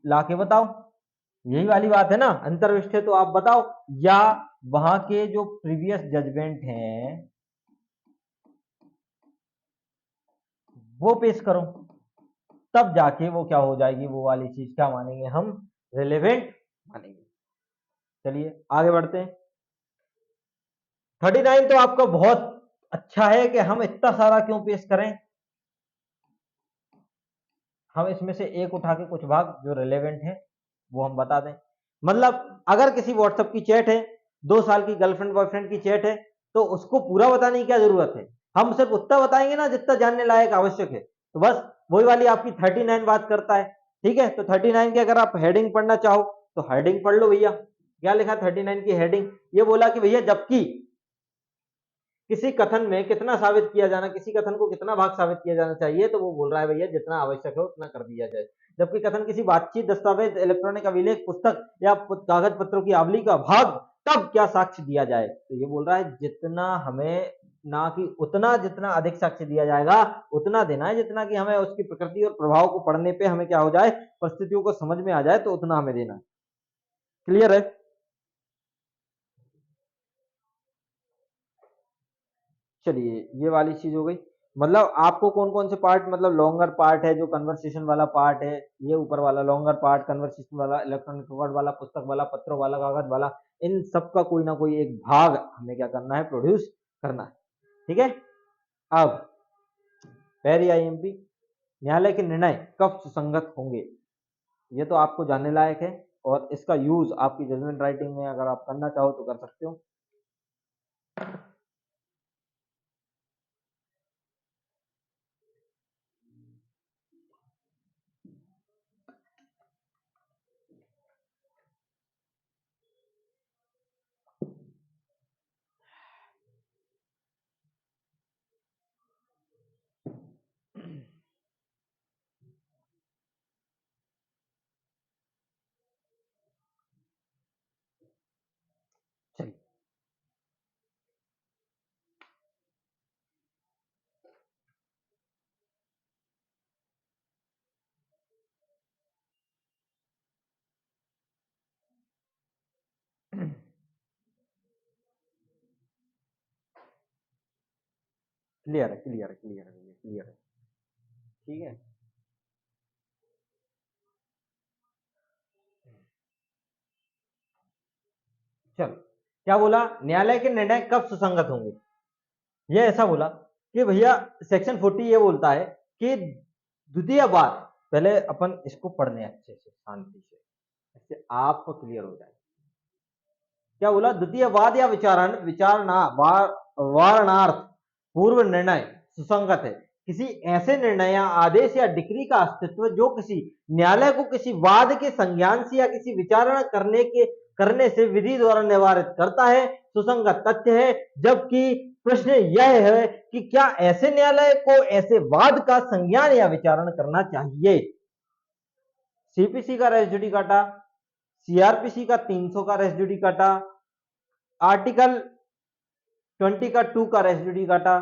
S1: लाके बताओ। यही वाली बात है ना, अंतर्विष्ट है तो आप बताओ, या वहां के जो प्रीवियस जजमेंट हैं वो पेश करो, तब जाके वो क्या हो जाएगी, वो वाली चीज क्या मानेंगे हम, रिलेवेंट मानेंगे। चलिए आगे बढ़ते हैं। 39 तो आपका बहुत अच्छा है कि हम इतना सारा क्यों पेश करें, हम इसमें से एक उठा के कुछ भाग जो रिलेवेंट है वो हम बता दें। मतलब अगर किसी व्हाट्सएप की चैट है, 2 साल की गर्लफ्रेंड बॉयफ्रेंड की चैट है, तो उसको पूरा बताने की क्या जरूरत है, हम सिर्फ उतना बताएंगे ना जितना जानने लायक आवश्यक है। तो बस वही वाली आपकी 39 बात करता है। ठीक है, तो 39 की अगर आप हेडिंग पढ़ना चाहो तो हेडिंग पढ़ लो भैया। क्या लिखा 39 की हेडिंग, ये बोला कि भैया जबकि किसी कथन में कितना साबित किया जाना, किसी कथन को कितना भाग साबित किया जाना चाहिए, तो वो बोल रहा है भैया जितना आवश्यक है उतना कर दिया जाए। जबकि कथन किसी बातचीत, दस्तावेज, इलेक्ट्रॉनिक अभिलेख, पुस्तक या कागज पत्रों की आवली का भाग, तब क्या साक्ष्य दिया जाए, तो ये बोल रहा है जितना हमें, ना कि उतना, जितना अधिक साक्ष्य दिया जाएगा उतना देना है, जितना कि हमें उसकी प्रकृति और प्रभाव को पढ़ने पे हमें क्या हो जाए, परिस्थितियों को समझ में आ जाए, तो उतना हमें देना है। क्लियर है? चलिए, ये वाली चीज हो गई। मतलब आपको कौन कौन से पार्ट, मतलब लॉन्गर पार्ट है जो कन्वर्सेशन वाला पार्ट है, ये ऊपर वाला लॉन्गर पार्ट, कन्वर्सेशन वाला, इलेक्ट्रॉनिक रिकॉर्ड वाला, पुस्तक वाला, पत्रों वाला, कागज वाला, इन सब का कोई ना कोई एक भाग हमें क्या करना है, प्रोड्यूस करना है। ठीक है। अब पेरी आईएमपी, न्यायालय के निर्णय कब सुसंगत होंगे, ये तो आपको जानने लायक है, और इसका यूज आपकी जजमेंट राइटिंग में अगर आप करना चाहो तो कर सकते हो। चलिए, क्लियर है, क्लियर है, क्लियर है, क्लियर है। ठीक है। चलो, क्या बोला, न्यायालय के निर्णय कब सुसंगत होंगे, ये ऐसा बोला कि भैया सेक्शन 40 ये बोलता है कि द्वितीय बात, पहले अपन इसको पढ़ लें अच्छे से, शांति से, इससे आपको क्लियर हो जाए। क्या बोला, द्वितीय वाद या वारणार्थ पूर्व निर्णय सुसंगत है। किसी ऐसे निर्णय या आदेश या डिक्री का अस्तित्व जो किसी न्यायालय को किसी वाद के संज्ञान से या किसी विचारणा करने से विधि द्वारा निवारित करता है, सुसंगत तथ्य है। जबकि प्रश्न यह है कि क्या ऐसे न्यायालय को ऐसे वाद का संज्ञान या विचारण करना चाहिए। सीपीसी का रेजिडी काटा, सीआरपीसी का 300 का रेजिडी काटा, आर्टिकल 20 का 2 का रेसिड्यू काटा,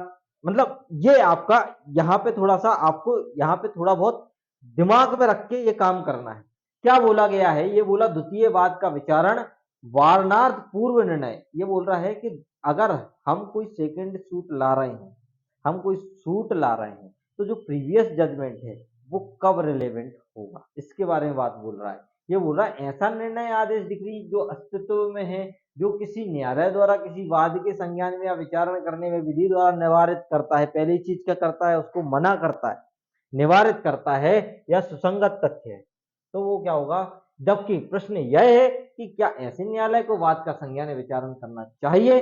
S1: मतलब ये आपका यहाँ पे थोड़ा सा, आपको यहाँ पे थोड़ा बहुत दिमाग में रख के ये काम करना है। क्या बोला गया है, ये बोला द्वितीय वाद का विचारण, वारणार्थ पूर्व निर्णय, ये बोल रहा है कि अगर हम कोई सेकंड सूट ला रहे हैं, हम कोई सूट ला रहे हैं, तो जो प्रीवियस जजमेंट है वो कब रिलेवेंट होगा, इसके बारे में बात बोल रहा है। ये बोल रहा है ऐसा निर्णय, आदेश, डिक्री जो अस्तित्व में है, जो किसी न्यायालय द्वारा किसी वाद के संज्ञान में या विचारण करने में विधि द्वारा निवारित करता है, पहली चीज क्या करता है, उसको मना करता है, निवारित करता है, या सुसंगत तथ्य है, तो वो क्या होगा। जबकि प्रश्न यह है कि क्या ऐसे न्यायालय को वाद का संज्ञान या विचारण करना चाहिए।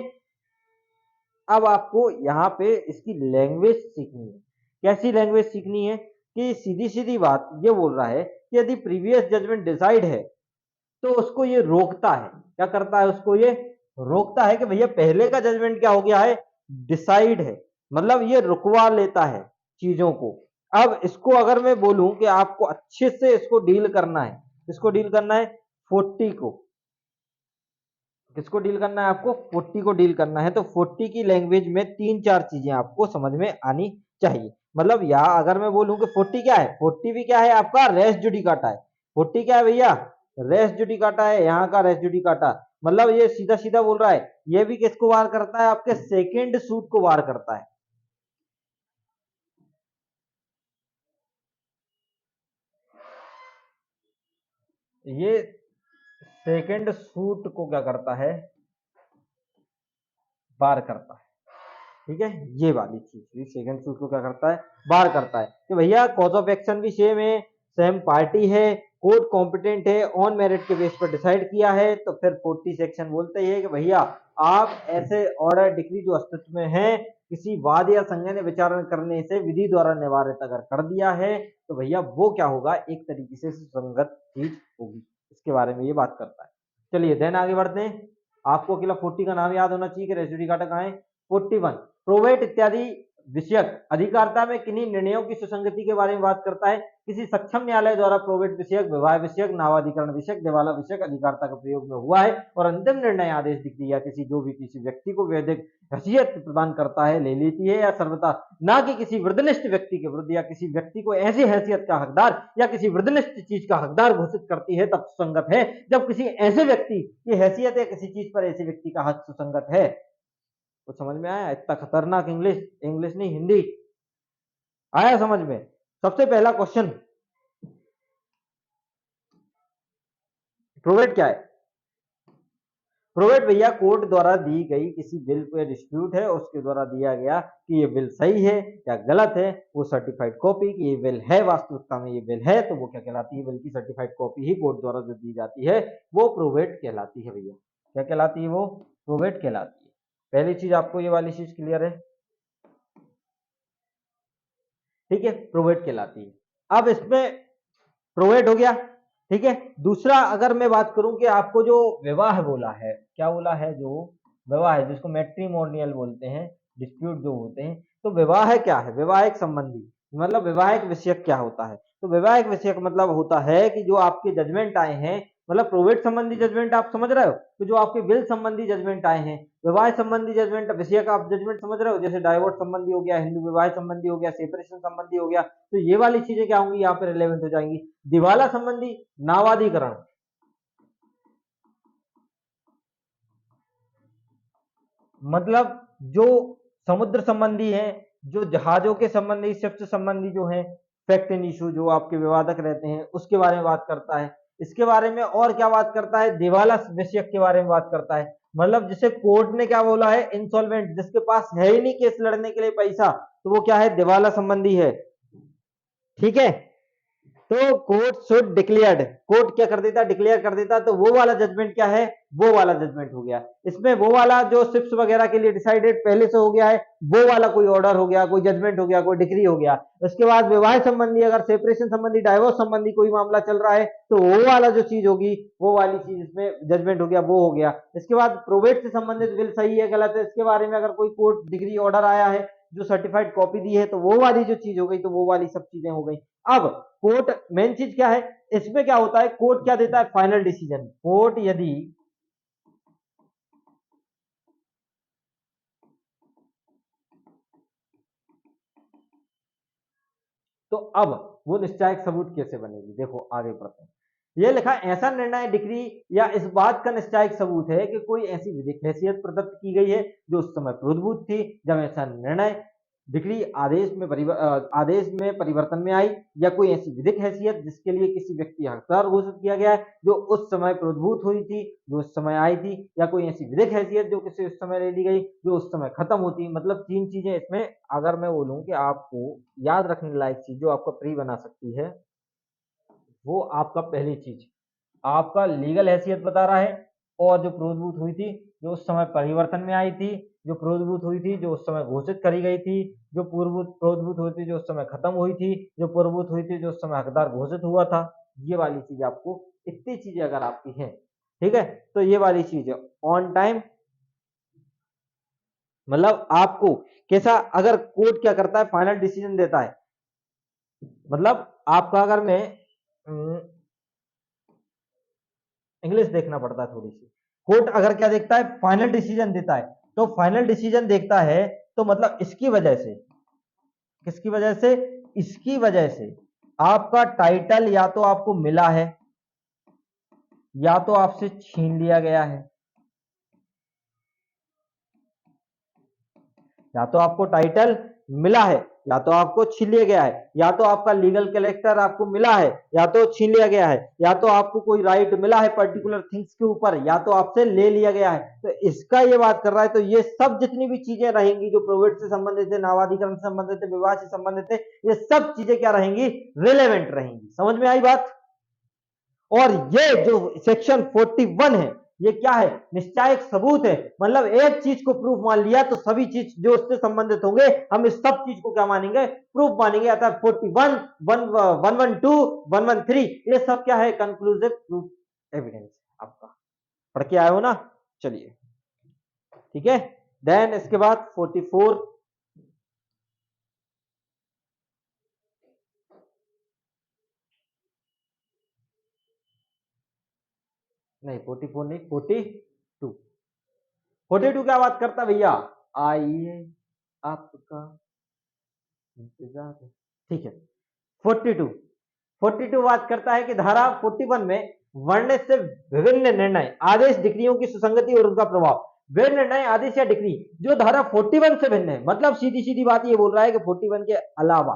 S1: अब आपको यहाँ पे इसकी लैंग्वेज सीखनी है। कैसी लैंग्वेज सीखनी है, कि सीधी सीधी बात ये बोल रहा है कि यदि प्रीवियस जजमेंट डिसाइड है तो उसको ये रोकता है, क्या करता है, उसको ये रोकता है कि भैया पहले का जजमेंट क्या हो गया है, डिसाइड है, मतलब ये रुकवा लेता है चीजों को। अब इसको अगर मैं बोलूं कि आपको अच्छे से इसको डील करना है, इसको डील करना है 40 को, किसको डील करना है, आपको 40 को डील करना है, तो 40 की लैंग्वेज में तीन चार चीजें आपको समझ में आनी चाहिए। मतलब यहाँ अगर मैं बोलूं कि 40 क्या है, 40 भी क्या है आपका, रेस जुडिकाटा है। 40 क्या है भैया, रेस जुडिकाटा है, यहाँ का रेस जुडिकाटा, मतलब ये सीधा सीधा बोल रहा है, ये भी किसको वार करता है, आपके सेकेंड सूट को वार करता है। ये सेकेंड सूट को क्या करता है, वार करता है। ठीक है, ये वाली चीज सेकंड सूट को क्या करता है, बार करता है कि भैया कॉज ऑफ एक्शन भी सेम है, सेम पार्टी है, कोर्ट कॉम्पिटेंट है, ऑन मेरिट के बेस पर डिसाइड किया है, तो फिर 40 सेक्शन बोलते ही है कि भैया आप ऐसे ऑर्डर डिक्री जो अस्तित्व में है, किसी वाद या संज्ञान विचारण करने से विधि द्वारा निवारित अगर कर दिया है, तो भैया वो क्या होगा, एक तरीके से सुसंगत चीज होगी। इसके बारे में ये बात करता है। चलिए देन आगे बढ़ते हैं। आपको अकेला 40 का नाम याद होना चाहिए कि रेसिडी काटा कहाँ है, 41 प्रोवेट इत्यादि विषयक अधिकारिता में किन्हीं निर्णयों की सुसंगति के बारे में बात करता है। किसी सक्षम न्यायालय द्वारा प्रोवेट विषयक, विवाह विषयक, नावाधिकरण विषयक, दिवाला विषयक अधिकारिता का प्रयोग में हुआ है और अंतिम निर्णय आदेश डिक्री या किसी जो भी किसी व्यक्ति को वैधिक हैसियत प्रदान करता है ले लेती है या सर्वथा ना कि किसी वृद्धनिष्ठ व्यक्ति के विरुद्ध या किसी व्यक्ति को ऐसी हैसियत का हकदार या किसी वृद्धनिष्ठ चीज का हकदार घोषित करती है तब सुसंगत है। जब किसी ऐसे व्यक्ति की हैसियत या किसी चीज पर ऐसे व्यक्ति का हक सुसंगत है। तो समझ में आया? इतना खतरनाक इंग्लिश, इंग्लिश नहीं हिंदी, आया समझ में? सबसे पहला क्वेश्चन, प्रोवेट क्या है? प्रोवेट भैया कोर्ट द्वारा दी गई किसी बिल पे डिस्प्यूट है, उसके द्वारा दिया गया कि ये बिल सही है या गलत है, वो सर्टिफाइड कॉपी कि ये बिल है, वास्तविकता में ये बिल है, तो वो क्या कहलाती है? बिल की सर्टिफाइड कॉपी ही कोर्ट द्वारा जो दी जाती है वो प्रोवेट कहलाती है भैया। क्या कहलाती है? वो प्रोवेट कहलाती है। पहली चीज आपको ये वाली चीज क्लियर है? ठीक है, प्रोवेट कहलाती है। अब इसमें प्रोवेट हो गया, ठीक है। दूसरा अगर मैं बात करूं कि आपको जो विवाह बोला है, क्या बोला है? जो विवाह है जिसको मैट्रिमोनियल बोलते हैं, डिस्प्यूट जो होते हैं, तो विवाह क्या है? विवाहिक संबंधी, मतलब विवाहिक विषयक क्या होता है? तो विवाहिक विषयक मतलब होता है कि जो आपके जजमेंट आए हैं, मतलब प्रोवेट संबंधी जजमेंट आप समझ रहे हो, तो जो आपके विल संबंधी जजमेंट आए हैं, विवाह संबंधी जजमेंट विषयक आप जजमेंट समझ रहे हो, जैसे डाइवोर्स संबंधी हो गया, हिंदू विवाह संबंधी हो गया, सेपरेशन संबंधी हो गया, तो ये वाली चीजें क्या होंगी? यहाँ पे रिलेवेंट हो जाएंगी। दिवाला संबंधी, नावाधिकरण, मतलब जो समुद्र संबंधी है, जो जहाजों के संबंधी, शिप्स संबंधी जो है, फैक्ट एंड इशू जो आपके विवादक रहते हैं उसके बारे में बात करता है। इसके बारे में और क्या बात करता है? दिवाला विषयक के बारे में बात करता है, मतलब जिसे कोर्ट ने क्या बोला है? इंसॉल्वेंट, जिसके पास है ही नहीं केस लड़ने के लिए पैसा, तो वो क्या है? दिवाला संबंधी है। ठीक है, तो कोर्ट शुड डिक्लेयर्ड, कोर्ट क्या कर देता? डिक्लेयर कर देता। तो वो वाला जजमेंट क्या है? वो वाला जजमेंट हो गया। इसमें वो वाला जो शिप्स वगैरह के लिए डिसाइडेड पहले से हो गया है, वो वाला कोई ऑर्डर हो गया, कोई जजमेंट हो गया, कोई डिग्री हो गया। उसके बाद विवाह संबंधी, अगर सेपरेशन संबंधी, डाइवोर्स संबंधी कोई मामला चल रहा है, तो वो वाला जो चीज होगी, वो वाली चीज इसमें जजमेंट हो गया, वो हो गया। इसके बाद प्रोवेट से संबंधित बिल सही है गलत है, इसके बारे में अगर कोई कोर्ट डिग्री ऑर्डर आया है, जो सर्टिफाइड कॉपी दी है, तो वो वाली जो चीज हो गई, तो वो वाली सब चीजें हो गई। अब कोर्ट मेन चीज क्या है? इसमें क्या होता है? कोर्ट क्या देता है? Final decision. कोर्ट यदि तो अब वो निश्चायक सबूत कैसे बनेगी? देखो आगे बढ़ते हैं। ये लिखा, ऐसा निर्णय, डिक्री या इस बात का निश्चायक सबूत है कि कोई ऐसी विधिक हैसियत प्रदत्त की गई है जो उस समय प्रोद्भूत थी जब ऐसा निर्णय, डिक्री आदेश में परिवर्तन में आई, या कोई ऐसी विधिक हैसियत जिसके लिए किसी व्यक्ति हकदार घोषित किया गया है जो उस समय प्रोद्भूत हुई थी, जो उस समय आई थी, या कोई ऐसी विधिक हैसियत जो किसी उस समय ले ली गई जो उस समय खत्म होती। मतलब तीन चीजें इसमें, अगर मैं बोलूं कि आपको याद रखने लायक चीज जो आपका प्री बना सकती है, वो आपका पहली चीज आपका लीगल हैसियत बता रहा है, और जो प्रोद्भूत हुई थी, जो उस समय परिवर्तन में आई थी, जो प्रोद्भूत हुई थी, जो उस समय घोषित करी गई थी, जो प्रोद्भूत हुई थी, जो उस समय खत्म हुई थी, जो प्रोद्भूत हुई थी, जो उस समय हकदार घोषित हुआ था। ये वाली चीज आपको, इतनी चीजें अगर आपकी हैं, ठीक है, तो ये वाली चीज है ऑन टाइम, मतलब आपको कैसा, अगर कोर्ट क्या करता है? फाइनल डिसीजन देता है। मतलब आपका, अगर मैं इंग्लिश देखना पड़ता है थोड़ी सी, कोर्ट अगर क्या देखता है? फाइनल डिसीजन देता है। तो फाइनल डिसीजन देखता है तो मतलब इसकी वजह से, किसकी वजह से? इसकी वजह से आपका टाइटल या तो आपको मिला है या तो आपसे छीन लिया गया है, या तो आपको टाइटल मिला है या तो आपको छीन लिया गया है, या तो आपका लीगल कैरेक्टर आपको मिला है या तो छीन लिया गया है, या तो आपको कोई राइट मिला है पर्टिकुलर थिंग्स के ऊपर, या तो आपसे ले लिया गया है। तो इसका ये बात कर रहा है। तो ये सब जितनी भी चीजें रहेंगी जो प्रोवेट से संबंधित है, नावाधिकरण से संबंधित है, विवाह से संबंधित है, ये सब चीजें क्या रहेंगी? रिलेवेंट रहेंगी। समझ में आई बात? और ये जो सेक्शन 41 है, ये क्या है? निश्चायक सबूत है। मतलब एक चीज को प्रूफ मान लिया तो सभी चीज जो उससे संबंधित होंगे, हम इस सब चीज को क्या मानेंगे? प्रूफ मानेंगे। अर्थात 41, 112, 113, ये सब क्या है? Conclusive proof evidence. आपका पढ़ के आए हो ना? चलिए, ठीक है, देन इसके बाद 44, नहीं 44 नहीं, 42। 42 क्या बात करता है भैया? आइए आपका इंतजार है। ठीक है। 42, 42 बात करता है कि धारा 41 में वर्णित से विभिन्न निर्णय आदेश डिग्रियों की सुसंगति और उनका प्रभाव। वे निर्णय आदेश या डिग्री जो धारा 41 से भिन्न है, मतलब सीधी सीधी बात ये बोल रहा है कि 41 के अलावा,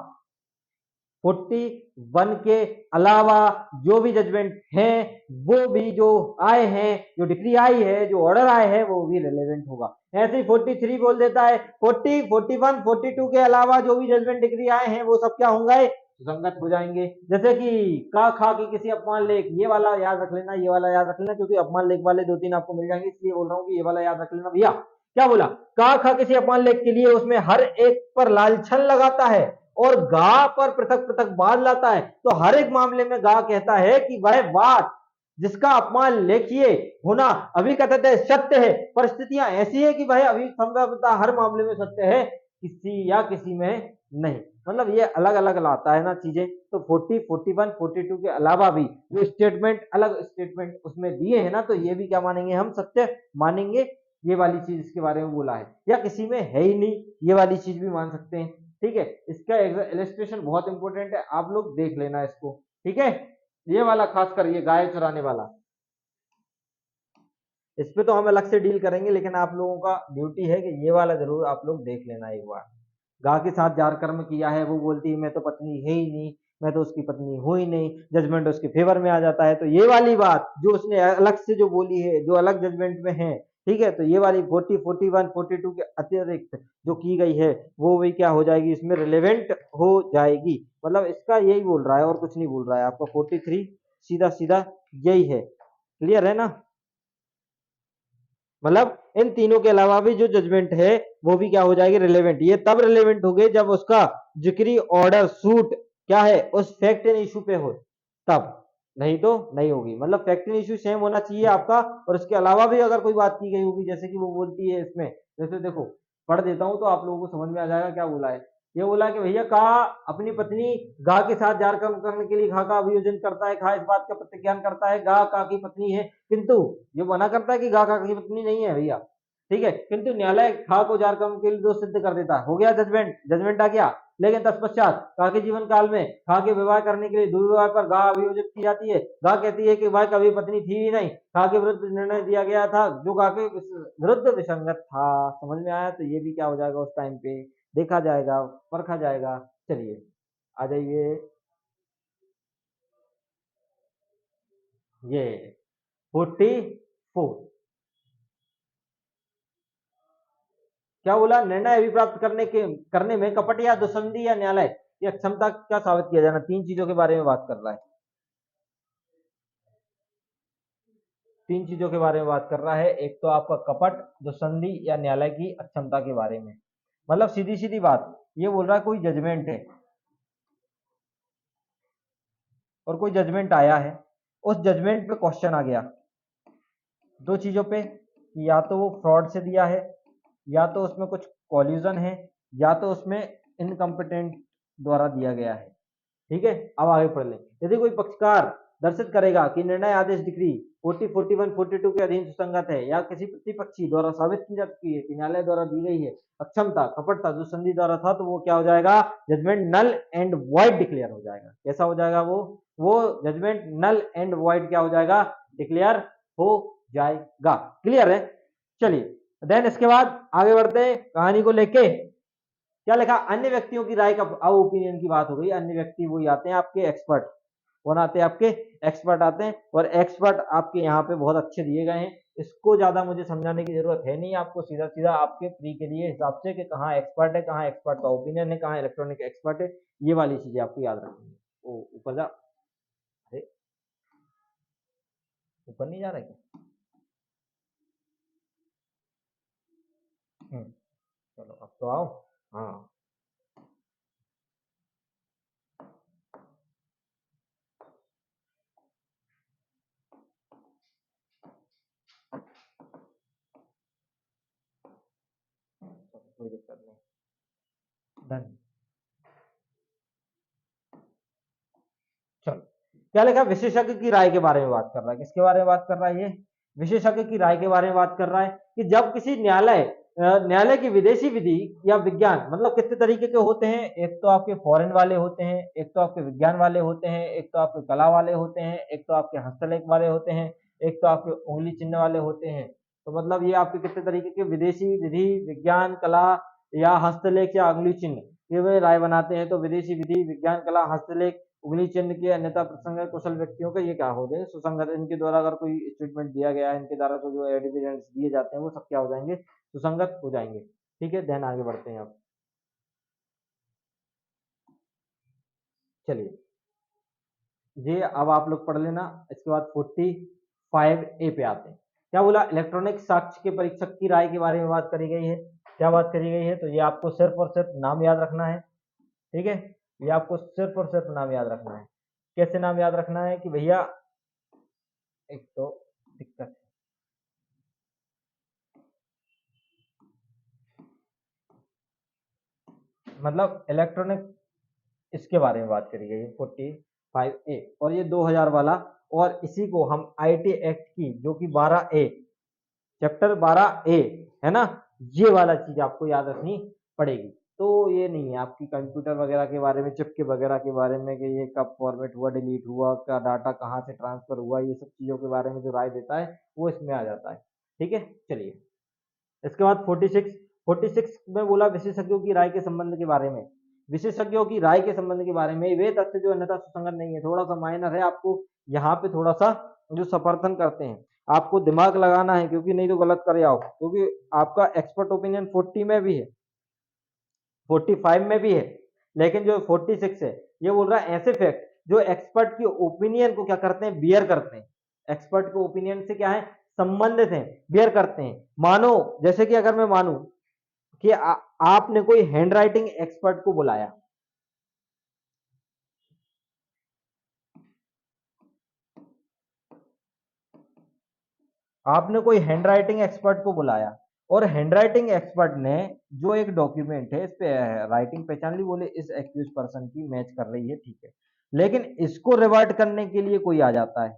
S1: 41 के अलावा जो भी जजमेंट हैं वो भी जो आए हैं, जो डिग्री आई है, जो ऑर्डर आए हैं, वो भी रिलेवेंट होगा। ऐसे ही 43 बोल देता है 40, 41, 42 के अलावा जो भी जजमेंट डिग्री आए हैं वो सब क्या होंगे? सुसंगत हो जाएंगे। जैसे कि का खा के किसी अपमान लेख, ये वाला याद रख लेना, ये वाला याद रख लेना, क्योंकि अपमान लेख वाले 2-3 आपको मिल जाएंगे, इसलिए बोल रहा हूँ कि ये वाला याद रख लेना भैया। क्या बोला? का खा किसी अपमान लेख के लिए उसमें हर एक पर लालछन लगाता है और गा पर पृथक पृथक बात लाता है, तो हर एक मामले में गा कहता है कि वह बात जिसका अपमान लेखिए होना अभिकथित सत्य है, परिस्थितियां ऐसी है कि वह अभिसंभवतः हर मामले में सत्य है, किसी या किसी में नहीं। मतलब ये अलग अलग लाता है ना चीजें। तो 40, 41, 42 के अलावा भी जो स्टेटमेंट, अलग स्टेटमेंट उसमें दिए हैं ना, तो ये भी क्या मानेंगे हम? सत्य मानेंगे। ये वाली चीज इसके बारे में बोला है, या किसी में है ही नहीं, ये वाली चीज भी मान सकते हैं। ठीक है, इसका इलस्ट्रेशन बहुत इंपॉर्टेंट है, आप लोग देख लेना इसको। ठीक है, ये वाला खासकर ये गाय चुराने वाला, इस पे तो हम अलग से डील करेंगे, लेकिन आप लोगों का ड्यूटी है कि ये वाला जरूर आप लोग देख लेना एक बार। गा के साथ जार कर्म किया है, वो बोलती है मैं तो पत्नी है ही नहीं, मैं तो उसकी पत्नी हूं ही नहीं, जजमेंट उसके फेवर में आ जाता है। तो ये वाली बात जो उसने अलग से जो बोली है, जो अलग जजमेंट में है, ठीक है, तो ये वाली 40, 41, 42 के अतिरिक्त जो की गई है वो भी क्या हो जाएगी? इसमें रिलेवेंट हो जाएगी। मतलब इसका यही बोल रहा है और कुछ नहीं बोल रहा है आपका 43, सीधा सीधा यही है। क्लियर है ना? मतलब इन तीनों के अलावा भी जो जजमेंट है वो भी क्या हो जाएगी? रिलेवेंट। ये तब रिलेवेंट हो गए जब उसका जिक्री ऑर्डर सूट क्या है? उस फैक्ट एंड इशू पे हो, तब। नहीं तो नहीं होगी। मतलब फैक्ट एंड इशू सेम होना चाहिए आपका, और इसके अलावा भी अगर कोई बात की गई होगी, जैसे कि वो बोलती है इसमें, जैसे देखो पढ़ देता हूं तो आप लोगों को समझ में आ जाएगा क्या बोला है। ये बोला कि भैया का अपनी पत्नी गा के साथ जार कर्म करने के लिए खा का अभियोजन करता है, खा इस बात का प्रत्याख्यान करता है, गा का की पत्नी है, किंतु ये मना करता है कि गा का की पत्नी नहीं है भैया। ठीक है, किंतु न्यायालय खा को जार कर्म के लिए दोष सिद्ध कर देता है, हो गया जजमेंट, जजमेंट आ गया। लेकिन तत्पश्चात खा के जीवन काल में खा के विवाह करने के लिए दुर्व्यवहार पर गा अभियोजित की जाती है। गा कहती है कि वह कभी पत्नी थी ही नहीं, खा के विरुद्ध निर्णय दिया गया था जो गा के विरुद्ध विसंगत था। समझ में आया? तो ये भी क्या हो जाएगा? उस टाइम पे देखा जाएगा, परखा जाएगा। चलिए आ जाइए, ये 44 क्या बोला? निर्णय अभिप्राप्त करने में कपट या दुसंधि या न्यायालय की अक्षमता क्या साबित किया जाना, तीन चीजों के बारे में बात कर रहा है। तीन चीजों के बारे में बात कर रहा है। एक तो आपका कपट, दुसंधि या न्यायालय की अक्षमता के बारे में। मतलब सीधी सीधी बात ये बोल रहा है, कोई जजमेंट है और कोई जजमेंट आया है, उस जजमेंट पे क्वेश्चन आ गया दो चीजों पे, कि या तो वो फ्रॉड से दिया है, या तो उसमें कुछ कॉल्यूजन है, या तो उसमें इनकम्पिटेंट द्वारा दिया गया है। ठीक है, अब आगे पढ़ लें। यदि कोई पक्षकार दर्शित करेगा कि निर्णय आदेश डिग्री 40, 41, 42 के अधीन सुसंगत है, या किसी प्रतिपक्षी द्वारा साबित की जा चुकी है कि न्यायालय द्वारा दी गई है अक्षमता, कपटता जो संधि द्वारा था, तो वो क्या हो जाएगा? Judgment null and void declare हो जाएगा। कैसा हो जाएगा? वो जजमेंट नल एंड वॉइड क्या हो जाएगा? डिक्लेयर हो जाएगा। क्लियर है? चलिए देन इसके बाद आगे बढ़ते हैं कहानी को लेके। क्या लिखा? अन्य व्यक्तियों की राय का, अब ओपिनियन की बात हो गई। अन्य व्यक्ति वही आते हैं आपके एक्सपर्ट, कौन आते हैं? आपके एक्सपर्ट आते हैं, और एक्सपर्ट आपके यहाँ पे बहुत अच्छे दिए गए हैं। इसको ज्यादा मुझे समझाने की जरूरत है नहीं, आपको सीधा सीधा आपके प्री के लिए हिसाब से कि कहाँ एक्सपर्ट है, कहाँ एक्सपर्ट का ओपिनियन है, कहाँ इलेक्ट्रॉनिक एक्सपर्ट है, ये वाली चीजें आपको याद रखनी है। वो ऊपर जा, अरे ऊपर नहीं जा रहा क्या? चलो अब तो आओ। हाँ, कोई दिक्कत नहीं। डन। चलो, क्या लिखा? विशेषज्ञ की राय के बारे में बात कर रहा है। किसके बारे में बात कर रहा है ये? विशेषज्ञ की राय के बारे में बात कर रहा है कि जब किसी न्यायालय की विदेशी विधि या विज्ञान, मतलब कितने तरीके के होते हैं, एक तो आपके फॉरेन वाले होते हैं, एक तो आपके विज्ञान वाले होते हैं, एक तो आपके कला वाले होते हैं, एक तो आपके हस्तलेख वाले होते हैं, एक तो आपके उंगली चिन्ह वाले होते हैं। तो मतलब ये आपके कितने तरीके के विदेशी विधि, विज्ञान, कला या हस्तलेख या उंगली चिन्ह, ये वे राय बनाते हैं। तो विदेशी विधि, विज्ञान, कला, हस्तलेख, उंगली चिन्ह के अन्यथा प्रसंग कुशल व्यक्तियों का ये क्या हो गए? सुसंगत। इनके द्वारा अगर कोई स्टेटमेंट दिया गया है, इनके द्वारा को जो एविडेंस दिए जाते हैं वो सब क्या हो जाएंगे? सुसंगत हो जाएंगे। ठीक है, ध्यान आगे बढ़ते हैं अब। चलिए, ये अब आप लोग पढ़ लेना। इसके बाद 45A पे आते हैं। क्या बोला? इलेक्ट्रॉनिक साक्ष्य के परीक्षक की राय के बारे में बात करी गई है। क्या बात करी गई है? तो ये आपको सिर्फ और सिर्फ नाम याद रखना है। ठीक है, ये आपको सिर्फ और सिर्फ नाम याद रखना है। कैसे नाम याद रखना है? कि भैया एक तो दिक्कत, मतलब इलेक्ट्रॉनिक, इसके बारे में बात करी गई है 45A, और ये 2000 वाला। और इसी को हम आईटी एक्ट की जो कि 12A, चैप्टर 12A है ना, ये वाला चीज आपको याद रखनी पड़ेगी। तो ये नहीं है आपकी कंप्यूटर वगैरह के बारे में, चिप के वगैरह के बारे में कि ये कब फॉर्मेट हुआ, डिलीट हुआ, क्या डाटा कहाँ से ट्रांसफर हुआ, ये सब चीजों के बारे में जो राय देता है वो इसमें आ जाता है। ठीक है, चलिए। इसके बाद 46 में बोला विशेषज्ञों की राय के संबंध के बारे में। विशेषज्ञों की राय के संबंध के बारे में, वे तथ्य जो अन्यथा सुसंगत नहीं है, थोड़ा सा माइनर है, आपको यहाँ पे थोड़ा सा जो समर्थन करते हैं आपको दिमाग लगाना है, क्योंकि नहीं तो गलत कर आओ। क्योंकि आपका एक्सपर्ट ओपिनियन 40 में भी है, 45 में भी है, लेकिन जो 46 है ये बोल रहा है ऐसे फैक्ट जो एक्सपर्ट की ओपिनियन को क्या करते हैं? बियर करते हैं। एक्सपर्ट के ओपिनियन से क्या है? संबंधित है, बियर करते हैं। मानो, जैसे कि अगर मैं मानूं कि आपने कोई हैंडराइटिंग एक्सपर्ट को बुलाया, आपने कोई हैंडराइटिंग एक्सपर्ट को बुलाया और हैंडराइटिंग एक्सपर्ट ने जो एक डॉक्यूमेंट है इस पे राइटिंग पहचान ली, बोले इस एक्यूज पर्सन की मैच कर रही है, ठीक है। लेकिन इसको रिवर्ट करने के लिए कोई आ जाता है,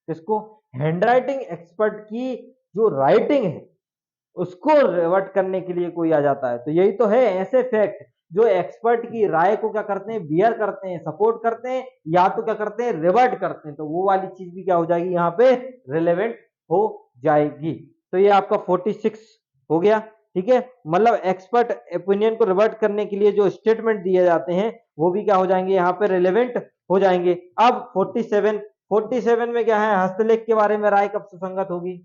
S1: इसको हैंडराइटिंग एक्सपर्ट की जो राइटिंग है उसको रिवर्ट करने के लिए कोई आ जाता है। तो यही तो है ऐसे फैक्ट जो एक्सपर्ट की राय को क्या करते हैं? बियर करते हैं, सपोर्ट करते हैं, या तो क्या करते हैं? रिवर्ट करते हैं। तो वो वाली चीज भी क्या हो जाएगी? यहाँ पे रिलेवेंट हो जाएगी। तो ये आपका 46 हो गया। ठीक है, मतलब एक्सपर्ट ओपिनियन को रिवर्ट करने के लिए जो स्टेटमेंट दिए जाते हैं वो भी क्या हो जाएंगे? यहाँ पे रिलेवेंट हो जाएंगे। अब 47 में क्या है? हस्तलेख के बारे में राय कब सुसंगत होगी?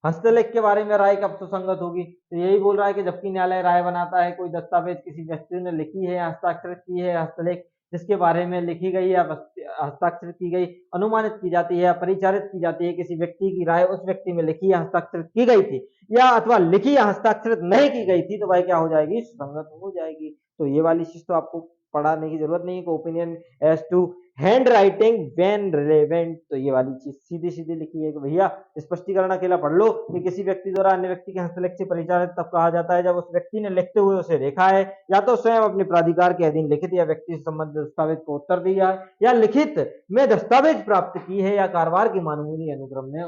S1: हस्तलेख के बारे में राय कब सुसंगत होगी? तो यही बोल रहा है कि जबकि न्यायालय राय बनाता है कोई दस्तावेज किसी व्यक्ति ने लिखी है, हस्ताक्षरित की है, हस्तलेख जिसके बारे में लिखी गई या हस्ताक्षरित की गई अनुमानित की जाती है या परिचारित की जाती है, किसी व्यक्ति की राय उस व्यक्ति में लिखी या हस्ताक्षरित की गई थी या अथवा लिखी या हस्ताक्षरित नहीं की गई थी, तो भाई क्या हो जाएगी? सुसंगत हो जाएगी। तो ये वाली चीज तो आपको पढ़ाने की जरूरत नहीं है। Opinion as to handwriting when relevant, तो ये वाली चीज सीधी सीधी लिखी है कि भैया स्पष्टीकरण अकेला पढ़ लो कि किसी व्यक्ति द्वारा अन्य व्यक्ति के हस्तलेख से परिचालित तब कहा जाता है जब उस व्यक्ति ने लिखते हुए उसे देखा है, या तो स्वयं अपने प्राधिकार के अधीन लिखित या व्यक्ति से संबंधित दस्तावेज को उत्तर दिया है, या लिखित में दस्तावेज प्राप्त की है, या कारोबार की मानूनी अनुक्रम में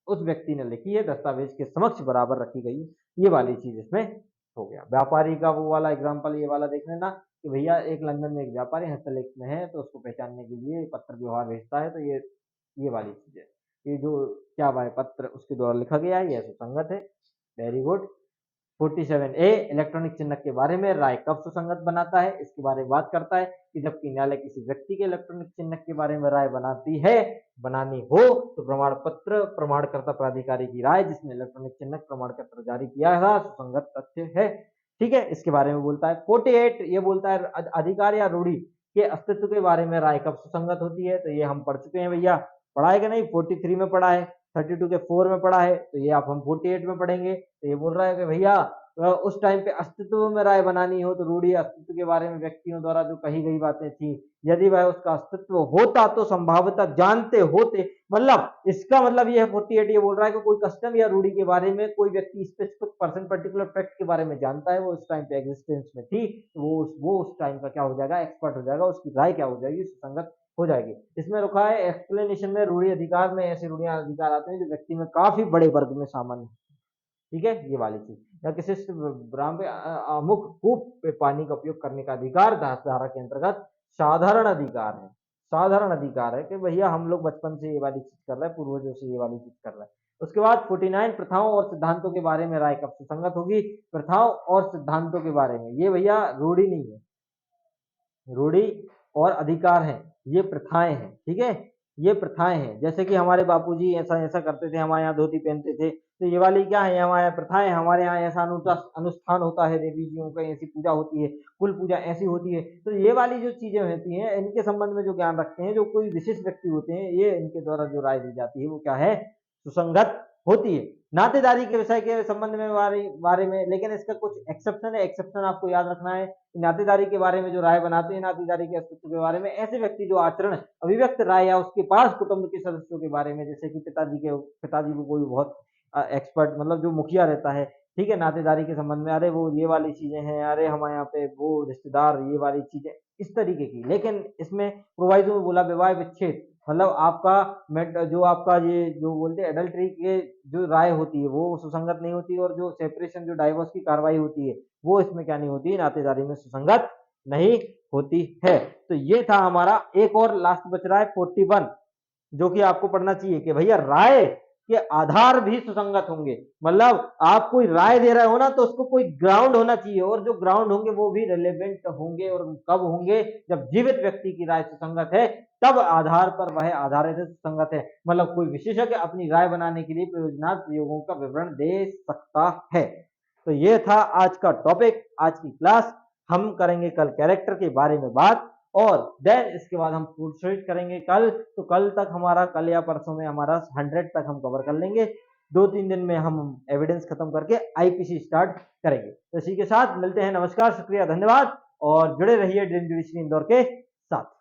S1: उस व्यक्ति ने लिखी है, दस्तावेज के समक्ष बराबर रखी गई। ये वाली चीज इसमें हो गया। व्यापारी का वो वाला एग्जाम्पल ये वाला देख लेना कि भैया एक लंदन में एक व्यापारी हस्तलेख में है, तो उसको पहचानने के लिए पत्र व्यवहार भेजता है। तो ये वाली चीज है, ये जो क्या भाई पत्र उसके द्वारा लिखा गया है, यह सुसंगत है। Very good. 47A इलेक्ट्रॉनिक चिन्ह के बारे में राय कब सुसंगत बनाता है, इसके बारे में बात करता है कि जबकि न्यायालय किसी व्यक्ति के इलेक्ट्रॉनिक चिन्ह के बारे में राय बनाती है, बनानी हो, तो प्रमाण पत्र प्रमाणकर्ता प्राधिकारी की राय जिसने इलेक्ट्रॉनिक चिन्ह प्रमाण पत्र जारी किया था सुसंगत तथ्य है। ठीक है, इसके बारे में बोलता है। 48 ये बोलता है अधिकार या रूढ़ी के अस्तित्व के बारे में राय कब सुसंगत होती है। तो ये हम पढ़ चुके हैं भैया, पढ़ा है कि नहीं? 43 में पढ़ा है, 32 के 4 में पढ़ा है, तो ये आप हम 48 में पढ़ेंगे। तो ये बोल रहा है कि भैया उस टाइम पे अस्तित्व में राय बनानी हो तो रूढ़ि अस्तित्व के बारे में व्यक्तियों द्वारा जो कही गई बातें थी, यदि वह उसका अस्तित्व होता तो संभावतः जानते होते, मतलब इसका मतलब ये है 48 ये बोल रहा है कि कोई कस्टम या रूढ़ि के बारे में कोई व्यक्ति स्पेसिफिक पर्सन पर्टिकुलर फैक्ट के बारे में जानता है, वो उस टाइम पे एग्जिस्टेंस में थी, तो वो उस टाइम का क्या हो जाएगा, एक्सपर्ट हो जाएगा, उसकी राय क्या हो जाएगी, सुसंगत हो जाएगी। इसमें रुका है एक्सप्लेनेशन में रूढ़ि अधिकार में ऐसे रूढ़ियां अधिकार आते हैं जो व्यक्ति में काफी बड़े वर्ग में सामान्य, ठीक है, ये वाली चीज। या किसी ब्राह्म पे अमुक कूप पे पानी का उपयोग करने का अधिकार धारा के अंतर्गत साधारण अधिकार है, साधारण अधिकार है कि भैया हम लोग बचपन से ये वाली चीज कर रहे हैं, पूर्वजों से ये वाली चीज कर रहे हैं। उसके बाद 49 प्रथाओं और सिद्धांतों के बारे में राय कब सुसंगत होगी, प्रथाओं और सिद्धांतों के बारे में, ये भैया रूढ़ी नहीं है, रूढ़ी और अधिकार है, ये प्रथाएं हैं, ठीक है, ये प्रथाएं हैं। जैसे कि हमारे बापूजी ऐसा ऐसा करते थे, हमारे यहाँ धोती पहनते थे, तो ये वाली क्या है, हमारे यहाँ प्रथाएं, हमारे यहाँ ऐसा अनुष्ठान होता है, देवी जियों का ऐसी पूजा होती है, कुल पूजा ऐसी होती है। तो ये वाली जो चीजें होती हैं, इनके संबंध में जो ज्ञान रखते हैं, जो कोई विशिष्ट व्यक्ति होते हैं, ये इनके द्वारा जो राय दी जाती है वो क्या है, सुसंगत होती है। नातेदारी के विषय के संबंध में बारे में, लेकिन इसका कुछ एक्सेप्शन है, एक्सेप्शन आपको याद रखना है। नातेदारी के बारे में जो राय बनाते हैं, नातेदारी के अस्तित्व के बारे में, ऐसे व्यक्ति जो आचरण अभिव्यक्त राय या उसके पास कुटुंब के सदस्यों के बारे में, जैसे कि पिताजी को कोई बहुत एक्सपर्ट, मतलब जो मुखिया रहता है, ठीक है, नातेदारी के संबंध में, अरे वो ये वाली चीजें हैं, अरे हमारे यहाँ पे वो रिश्तेदार, ये वाली चीजें, इस तरीके की। लेकिन इसमें प्रोवाइजो में बोला विवाह विच्छेद, मतलब आपका जो आपका ये जो बोलते हैं एडल्ट्री के जो राय होती है वो सुसंगत नहीं होती, और जो सेपरेशन जो डाइवोर्स की कार्रवाई होती है वो इसमें क्या नहीं होती, नातेदारी में सुसंगत नहीं होती है। तो ये था हमारा, एक और लास्ट बच रहा है 41, जो कि आपको पढ़ना चाहिए कि भैया राय के आधार भी सुसंगत होंगे, मतलब आप कोई राय दे रहे हो ना तो उसको कोई ग्राउंड होना चाहिए, और जो ग्राउंड होंगे वो भी रिलेवेंट होंगे, और कब होंगे, जब जीवित व्यक्ति की राय सुसंगत है तब आधार पर वह आधारित सुसंगत है, मतलब कोई विशेषज्ञ अपनी राय बनाने के लिए प्रयोजनात्मक प्रयोगों का विवरण दे सकता है। तो ये था आज का टॉपिक, आज की क्लास। हम करेंगे कल कैरेक्टर के बारे में बात, और देन इसके बाद हम प्रोसीड करेंगे कल। तो कल तक हमारा, कल या परसों में हमारा 100 तक हम कवर कर लेंगे, 2-3 दिन में हम एविडेंस खत्म करके आईपीसी स्टार्ट करेंगे। तो इसी के साथ मिलते हैं, नमस्कार, शुक्रिया, धन्यवाद, और जुड़े रहिए ड्रीम जुडिशरी इंदौर के साथ।